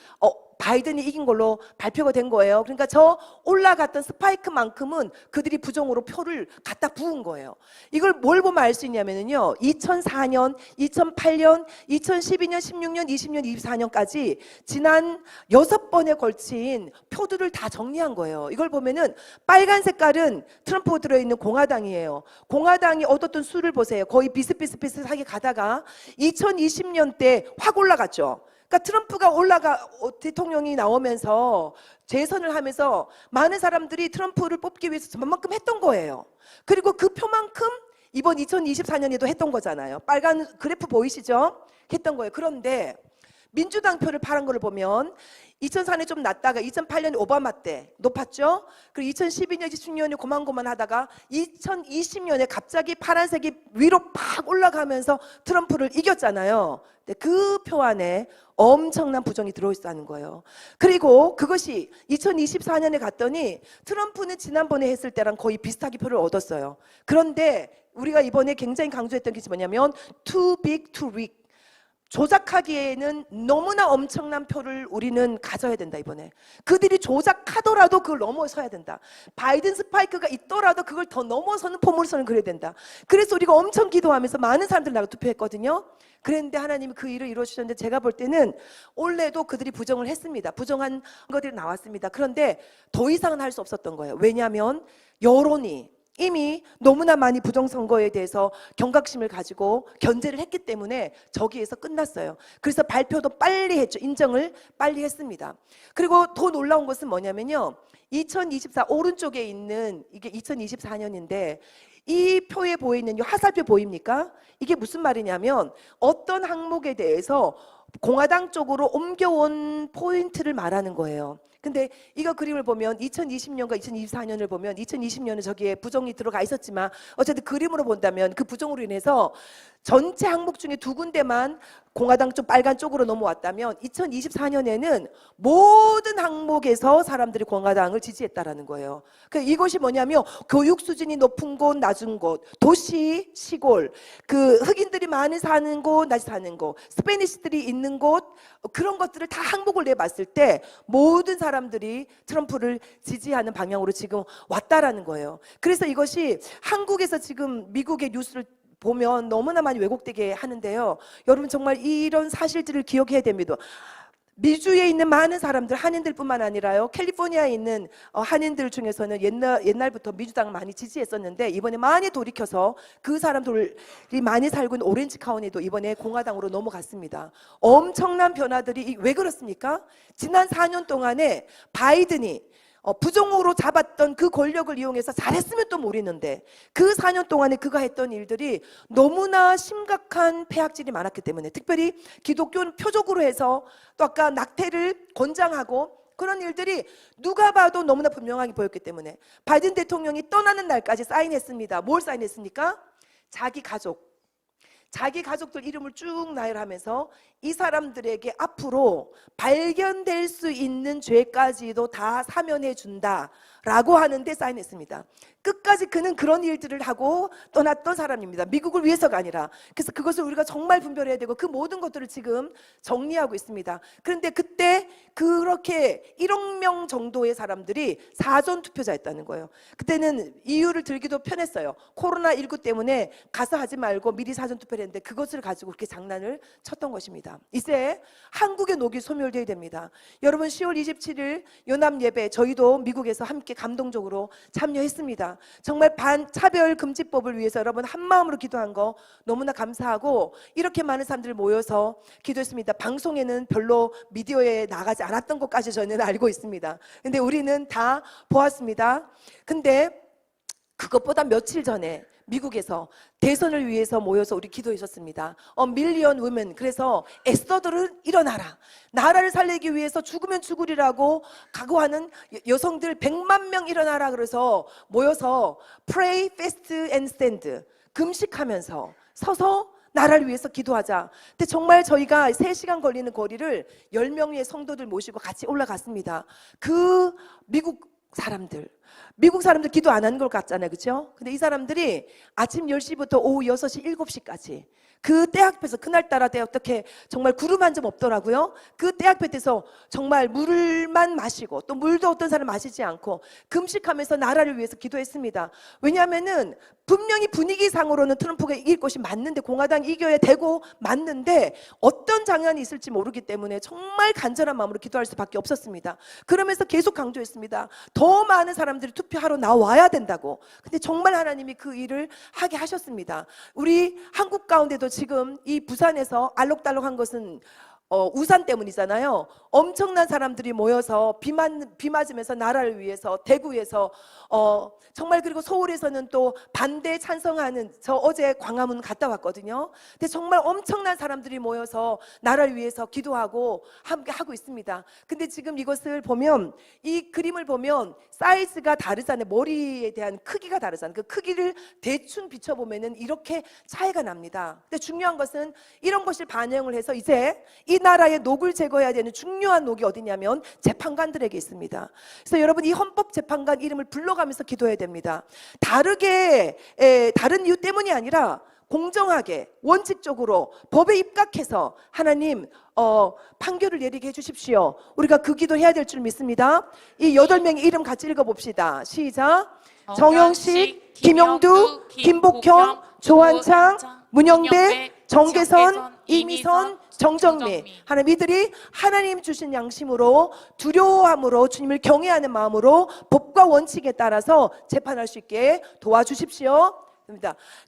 바이든이 이긴 걸로 발표가 된 거예요. 그러니까 저 올라갔던 스파이크만큼은 그들이 부정으로 표를 갖다 부은 거예요. 이걸 뭘 보면 알 수 있냐면요, 2004년, 2008년, 2012년, 16년, 20년, 24년까지 지난 6번에 걸친 표들을 다 정리한 거예요. 이걸 보면은 빨간 색깔은 트럼프가 들어있는 공화당이에요. 공화당이 얻었던 수를 보세요. 거의 비슷비슷하게 가다가 2020년 때 확 올라갔죠. 그러니까 트럼프가 대통령이 나오면서 재선을 하면서 많은 사람들이 트럼프를 뽑기 위해서 저만큼 했던 거예요. 그리고 그 표만큼 이번 2024년에도 했던 거잖아요. 빨간 그래프 보이시죠? 했던 거예요. 그런데 민주당 표를 파란 거를 보면 2004년에 좀 낮다가 2008년 오바마 때 높았죠. 그리고 2012년, 16년에 고만고만 하다가 2020년에 갑자기 파란색이 위로 팍 올라가면서 트럼프를 이겼잖아요. 근데 그 표 안에 엄청난 부정이 들어있다는 거예요. 그리고 그것이 2024년에 갔더니 트럼프는 지난번에 했을 때랑 거의 비슷하게 표를 얻었어요. 그런데 우리가 이번에 굉장히 강조했던 게 뭐냐면 too big to weak. 조작하기에는 너무나 엄청난 표를 우리는 가져야 된다. 이번에 그들이 조작하더라도 그걸 넘어서야 된다. 바이든 스파이크가 있더라도 그걸 더 넘어서는 포물선을 그려야 된다. 그래서 우리가 엄청 기도하면서 많은 사람들 나가 투표했거든요. 그랬는데 하나님이 그 일을 이루어주셨는데, 제가 볼 때는 올해도 그들이 부정을 했습니다. 부정한 것들이 나왔습니다. 그런데 더 이상은 할 수 없었던 거예요. 왜냐하면 여론이 이미 너무나 많이 부정선거에 대해서 경각심을 가지고 견제를 했기 때문에 저기에서 끝났어요. 그래서 발표도 빨리 했죠. 인정을 빨리 했습니다. 그리고 더 놀라운 것은 뭐냐면요, 2024 오른쪽에 있는 이게 2024년인데 이 표에 보이는 이 화살표 보입니까? 이게 무슨 말이냐면 어떤 항목에 대해서 공화당 쪽으로 옮겨온 포인트를 말하는 거예요. 근데 이거 그림을 보면 2020년과 2024년을 보면 2020년은 저기에 부정이 들어가 있었지만 어쨌든 그림으로 본다면 그 부정으로 인해서 전체 항목 중에 2군데만 공화당 쪽 빨간 쪽으로 넘어왔다면 2024년에는 모든 항목에서 사람들이 공화당을 지지했다라는 거예요. 그러니까 이것이 뭐냐면 교육 수준이 높은 곳, 낮은 곳, 도시, 시골, 그 흑인들이 많이 사는 곳, 낮이 사는 곳, 스페니시들이 있는 곳, 그런 것들을 다 항목을 내봤을 때 모든 사람들이 트럼프를 지지하는 방향으로 지금 왔다라는 거예요. 그래서 이것이 한국에서 지금 미국의 뉴스를 보면 너무나 많이 왜곡되게 하는데요. 여러분 정말 이런 사실들을 기억해야 됩니다. 미주에 있는 많은 사람들, 한인들뿐만 아니라요, 캘리포니아에 있는 한인들 중에서는 옛날부터 미주당을 많이 지지했었는데 이번에 많이 돌이켜서 그 사람들이 많이 살고 있는 오렌지 카운티도 이번에 공화당으로 넘어갔습니다. 엄청난 변화들이 왜 그렇습니까? 지난 4년 동안에 바이든이 부정으로 잡았던 그 권력을 이용해서 잘했으면 또 모르는데 그 4년 동안에 그가 했던 일들이 너무나 심각한 폐악질이 많았기 때문에, 특별히 기독교는 표적으로 해서 또 아까 낙태를 권장하고 그런 일들이 누가 봐도 너무나 분명하게 보였기 때문에 바이든 대통령이 떠나는 날까지 사인했습니다. 뭘 사인했습니까? 자기 가족들 이름을 쭉 나열하면서 이 사람들에게 앞으로 발견될 수 있는 죄까지도 다 사면해 준다라고 하는데 사인했습니다. 끝까지 그는 그런 일들을 하고 떠났던 사람입니다. 미국을 위해서가 아니라. 그래서 그것을 우리가 정말 분별해야 되고 그 모든 것들을 지금 정리하고 있습니다. 그런데 그때 그렇게 1억 명 정도의 사람들이 사전투표자였다는 거예요. 그때는 이유를 들기도 편했어요. 코로나19 때문에 가서 하지 말고 미리 사전투표를 했는데 그것을 가지고 그렇게 장난을 쳤던 것입니다. 이제 한국의 녹이 소멸되어야 됩니다. 여러분 10월 27일 연합예배 저희도 미국에서 함께 감동적으로 참여했습니다. 정말 반차별금지법을 위해서 여러분 한마음으로 기도한 거 너무나 감사하고 이렇게 많은 사람들이 모여서 기도했습니다. 방송에는 별로 미디어에 나가지 않았던 것까지 저는 알고 있습니다. 근데 우리는 다 보았습니다. 근데 그것보다 며칠 전에 미국에서 대선을 위해서 모여서 우리 기도했었습니다. 밀리언 우먼, 그래서 에스더들은 일어나라. 나라를 살리기 위해서 죽으면 죽으리라고 각오하는 여성들 100만 명 일어나라. 그래서 모여서 pray, fast and stand, 금식하면서 서서 나라를 위해서 기도하자. 근데 정말 저희가 3시간 걸리는 거리를 10명의 성도들 모시고 같이 올라갔습니다. 그 미국 사람들 기도 안 하는 것 같잖아요, 그렇죠? 근데 이 사람들이 아침 10시부터 오후 6시, 7시까지 그 때 앞에서 그날따라 어떻게 정말 구름 한 점 없더라고요. 그 때 앞에서 정말 물만 마시고 또 물도 어떤 사람 마시지 않고 금식하면서 나라를 위해서 기도했습니다. 왜냐하면은 분명히 분위기상으로는 트럼프가 이길 것이 맞는데, 공화당이 이겨야 되고 맞는데 어떤 장난이 있을지 모르기 때문에 정말 간절한 마음으로 기도할 수밖에 없었습니다. 그러면서 계속 강조했습니다. 더 많은 사람들이 투표하러 나와야 된다고. 근데 정말 하나님이 그 일을 하게 하셨습니다. 우리 한국 가운데도 지금 이 부산에서 알록달록한 것은 우산 때문이잖아요. 엄청난 사람들이 모여서 비 맞으면서 나라를 위해서, 대구에서 정말, 그리고 서울에서는 또 반대 찬성하는, 저 어제 광화문 갔다 왔거든요. 근데 정말 엄청난 사람들이 모여서 나라를 위해서 기도하고 함께 하고 있습니다. 근데 지금 이것을 보면, 이 그림을 보면 사이즈가 다르잖아요. 머리에 대한 크기가 다르잖아요. 그 크기를 대충 비춰보면은 이렇게 차이가 납니다. 근데 중요한 것은 이런 것을 반영을 해서 이제 이 나라의 녹을 제거해야 되는 중요한 녹이 어디냐면 재판관들에게 있습니다. 그래서 여러분 이 헌법재판관 이름을 불러가면서 기도해야 됩니다. 다른 이유 때문이 아니라 공정하게 원칙적으로 법에 입각해서 하나님 판결을 내리게 해주십시오. 우리가 그 기도 해야 될 줄 믿습니다. 이 8명의 이름 같이 읽어봅시다. 시작. 정영식, 김영두, 김복형, 조한창, 문영배, 정계선, 이미선, 정정미. 하나님 이들이 하나님 주신 양심으로 두려워함으로 주님을 경외하는 마음으로 법과 원칙에 따라서 재판할 수 있게 도와주십시오.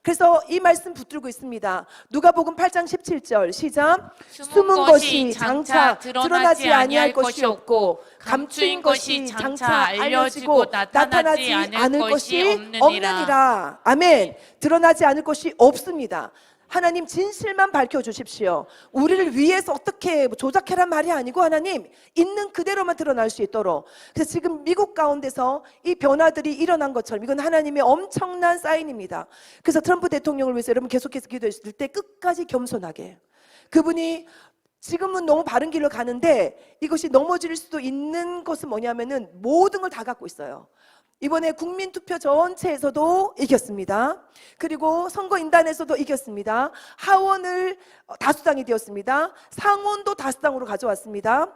그래서 이 말씀 붙들고 있습니다. 누가복음 8장 17절 시작. 숨은 것이 장차 드러나지 아니할 것이 없고 감추인 것이 장차 알려지고 나타나지 않을 것이 없느니라. 아멘. 드러나지 않을 것이 없습니다. 하나님 진실만 밝혀주십시오. 우리를 위해서 어떻게 조작해란 말이 아니고 하나님 있는 그대로만 드러날 수 있도록. 그래서 지금 미국 가운데서 이 변화들이 일어난 것처럼 이건 하나님의 엄청난 사인입니다. 그래서 트럼프 대통령을 위해서 여러분 계속해서 기도했을 때 끝까지 겸손하게, 그분이 지금은 너무 바른 길로 가는데 이것이 넘어질 수도 있는 것은 뭐냐면은 모든 걸 다 갖고 있어요. 이번에 국민투표 전체에서도 이겼습니다. 그리고 선거인단에서도 이겼습니다. 하원을 다수당이 되었습니다. 상원도 다수당으로 가져왔습니다.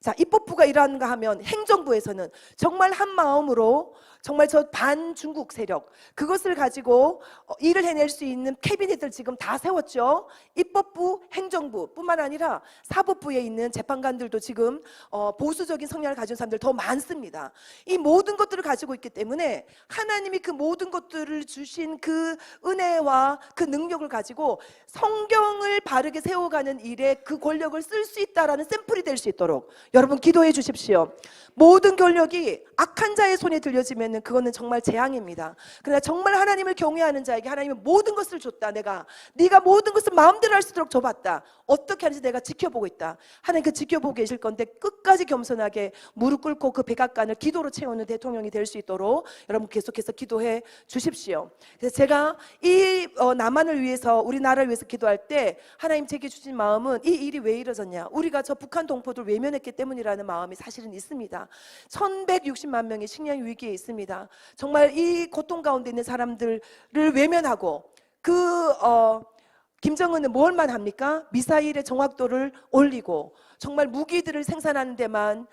자, 입법부가 일하는가 하면 행정부에서는 정말 한 마음으로 정말 저 반중국 세력 그것을 가지고 일을 해낼 수 있는 캐비넷을 지금 다 세웠죠. 입법부, 행정부 뿐만 아니라 사법부에 있는 재판관들도 지금 보수적인 성향을 가진 사람들 더 많습니다. 이 모든 것들을 가지고 있기 때문에 하나님이 그 모든 것들을 주신 그 은혜와 그 능력을 가지고 성경을 바르게 세워가는 일에 그 권력을 쓸 수 있다라는 샘플이 될 수 있도록 여러분 기도해 주십시오. 모든 권력이 악한 자의 손에 들려지면 그거는 정말 재앙입니다. 그러나 정말 하나님을 경외하는 자에게 하나님은 모든 것을 줬다. 네가 모든 것을 마음대로 할 수 있도록 줘봤다. 어떻게 하는지 내가 지켜보고 있다. 하나님 그 지켜보고 계실 건데 끝까지 겸손하게 무릎 꿇고 그 백악관을 기도로 채우는 대통령이 될 수 있도록 여러분 계속해서 기도해 주십시오. 그래서 제가 이 남한을 위해서 우리나라를 위해서 기도할 때 하나님 제게 주신 마음은 이 일이 왜 이뤄졌냐, 우리가 저 북한 동포들 외면했기 때문이라는 마음이 사실은 있습니다. 1160만 명이 식량 위기에 있습니다. 정말 이 고통 가운데 있는 사람들을 외면하고 김정은은 뭘만 합니까? 미사일의 정확도를 올리고 정말 무기들을 생산하는 데만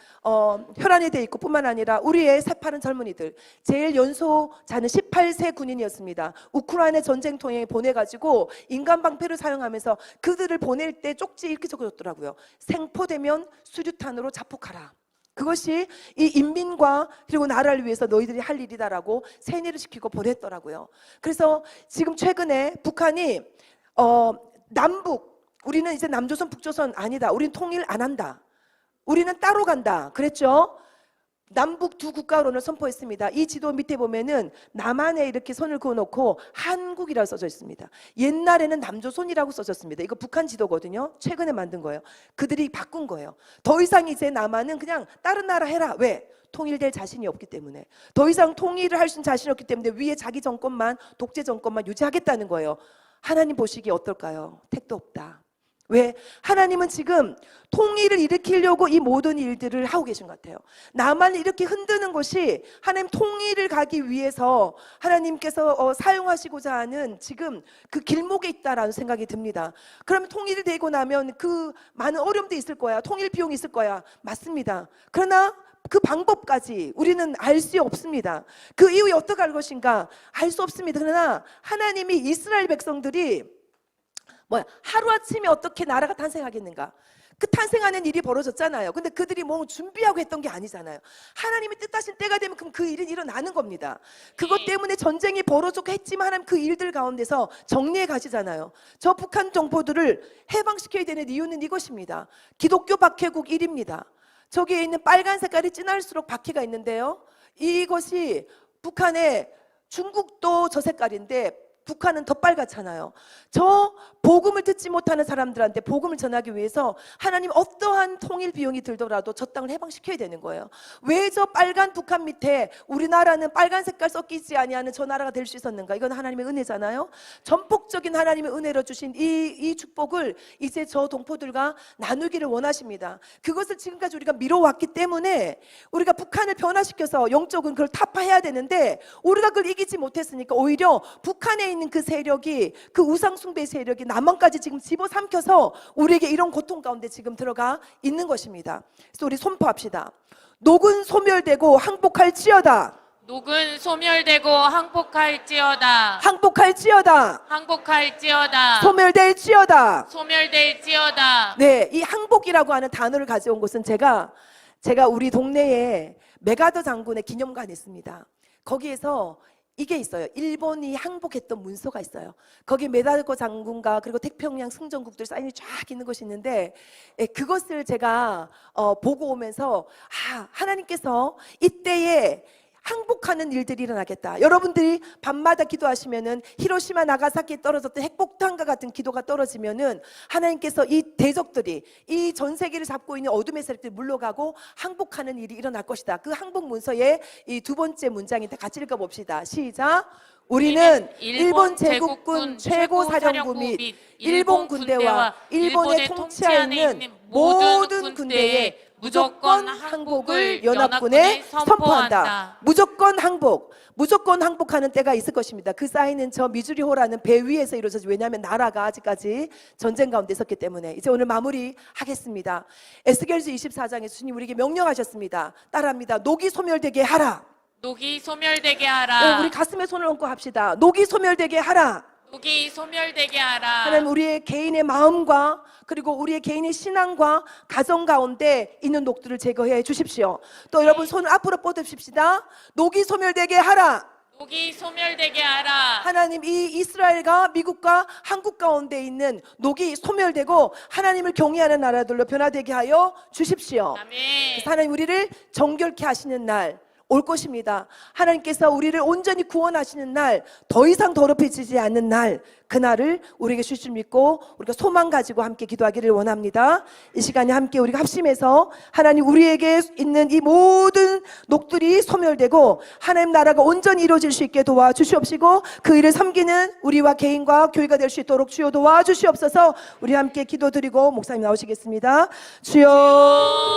혈안이 돼 있고 뿐만 아니라 우리의 새파란 젊은이들, 제일 연소자는 18세 군인이었습니다. 우크라이나 전쟁통에 보내가지고 인간방패를 사용하면서 그들을 보낼 때 쪽지 이렇게 적어줬더라고요. 생포되면 수류탄으로 자폭하라. 그것이 이 인민과 그리고 나라를 위해서 너희들이 할 일이다라고 세뇌를 시키고 보냈더라고요. 그래서 지금 최근에 북한이 남북, 우리는 이제 남조선 북조선 아니다, 우리는 통일 안 한다, 우리는 따로 간다 그랬죠. 남북 두 국가론을 선포했습니다. 이 지도 밑에 보면은 남한에 이렇게 선을 그어놓고 한국이라고 써져 있습니다. 옛날에는 남조선이라고 써졌습니다. 이거 북한 지도거든요. 최근에 만든 거예요. 그들이 바꾼 거예요. 더 이상 이제 남한은 그냥 다른 나라 해라. 왜? 통일될 자신이 없기 때문에. 더 이상 통일을 할 수 있는 자신이 없기 때문에 위에 자기 정권만, 독재 정권만 유지하겠다는 거예요. 하나님 보시기에 어떨까요? 택도 없다. 왜? 하나님은 지금 통일을 일으키려고 이 모든 일들을 하고 계신 것 같아요. 남한을 이렇게 흔드는 것이 하나님 통일을 가기 위해서 하나님께서 사용하시고자 하는 지금 그 길목에 있다라는 생각이 듭니다. 그러면 통일이 되고 나면 그 많은 어려움도 있을 거야. 통일 비용이 있을 거야. 맞습니다. 그러나 그 방법까지 우리는 알 수 없습니다. 그 이후에 어떻게 할 것인가 알 수 없습니다. 그러나 하나님이 이스라엘 백성들이 하루아침에 어떻게 나라가 탄생하겠는가? 그 탄생하는 일이 벌어졌잖아요. 근데 그들이 뭐 준비하고 했던 게 아니잖아요. 하나님이 뜻하신 때가 되면 그럼 그 일은 일어나는 겁니다. 그것 때문에 전쟁이 벌어졌고 했지만 하나님 그 일들 가운데서 정리해 가시잖아요. 저 북한 동포들을 해방시켜야 되는 이유는 이것입니다. 기독교 박해국 1입니다. 저기에 있는 빨간 색깔이 진할수록 박해가 있는데요. 이것이 북한의, 중국도 저 색깔인데 북한은 더 빨갛잖아요. 저 복음을 듣지 못하는 사람들한테 복음을 전하기 위해서 하나님 어떠한 통일 비용이 들더라도 저 땅을 해방시켜야 되는 거예요. 왜 저 빨간 북한 밑에 우리나라는 빨간 색깔 섞이지 아니하는 저 나라가 될 수 있었는가? 이건 하나님의 은혜잖아요. 전폭적인 하나님의 은혜로 주신 이 축복을 이제 저 동포들과 나누기를 원하십니다. 그것을 지금까지 우리가 미뤄왔기 때문에 우리가 북한을 변화시켜서 영적은 그걸 타파해야 되는데 우리가 그걸 이기지 못했으니까 오히려 북한에 있는 그 세력이, 그 우상숭배 세력이 남한까지 지금 집어삼켜서 우리에게 이런 고통 가운데 지금 들어가 있는 것입니다. 그래서 우리 선포합시다. 녹은 소멸되고 항복할지어다. 녹은 소멸되고 항복할지어다. 항복할지어다. 항복할지어다. 소멸될지어다. 소멸될지어다. 네, 이 항복이라고 하는 단어를 가져온 것은 제가 우리 동네에 메가더 장군의 기념관이 있습니다. 거기에서 이게 있어요. 일본이 항복했던 문서가 있어요. 거기 메가더 장군과 그리고 태평양 승전국들 사인이 쫙 있는 것이 있는데, 그것을 제가 보고 오면서 하나님께서 이때에 항복하는 일들이 일어나겠다. 여러분들이 밤마다 기도하시면은 히로시마 나가사키에 떨어졌던 핵폭탄과 같은 기도가 떨어지면은 하나님께서 이 대적들이, 이 전 세계를 잡고 있는 어둠의 세력들이 물러가고 항복하는 일이 일어날 것이다. 그 항복 문서의 이 두 번째 문장인데 같이 읽어봅시다. 시작. 우리는 일본 제국군 최고 사령부 및 일본 군대와 일본의 통치하에 있는 모든 군대에 무조건 항복을 연합군에 선포한다. 무조건 항복, 무조건 항복하는 때가 있을 것입니다. 그 사인은 저 미주리호라는 배 위에서 이루어졌죠. 왜냐하면 나라가 아직까지 전쟁 가운데 있었기 때문에. 이제 오늘 마무리하겠습니다. 에스겔서 24장에 주님 우리에게 명령하셨습니다. 따라합니다. 녹이 소멸되게 하라. 녹이 소멸되게 하라. 우리 가슴에 손을 얹고 합시다. 녹이 소멸되게 하라. 녹이 소멸되게 하라. 하나님, 우리의 개인의 마음과 그리고 우리의 개인의 신앙과 가정 가운데 있는 녹들을 제거해 주십시오. 또 여러분 손을 앞으로 뻗으십시다. 녹이 소멸되게 하라. 녹이 소멸되게 하라. 하나님, 이 이스라엘과 미국과 한국 가운데 있는 녹이 소멸되고 하나님을 경외하는 나라들로 변화되게 하여 주십시오. 아멘. 그래서 하나님, 우리를 정결케 하시는 날 올 것입니다. 하나님께서 우리를 온전히 구원하시는 날, 더 이상 더럽혀지지 않는 날, 그날을 우리에게 주실 줄 믿고 우리가 소망 가지고 함께 기도하기를 원합니다. 이 시간에 함께 우리가 합심해서 하나님, 우리에게 있는 이 모든 녹들이 소멸되고 하나님 나라가 온전히 이루어질 수 있게 도와주시옵시고, 그 일을 섬기는 우리와 개인과 교회가 될 수 있도록 주여 도와주시옵소서. 우리 함께 기도드리고 목사님 나오시겠습니다. 주여.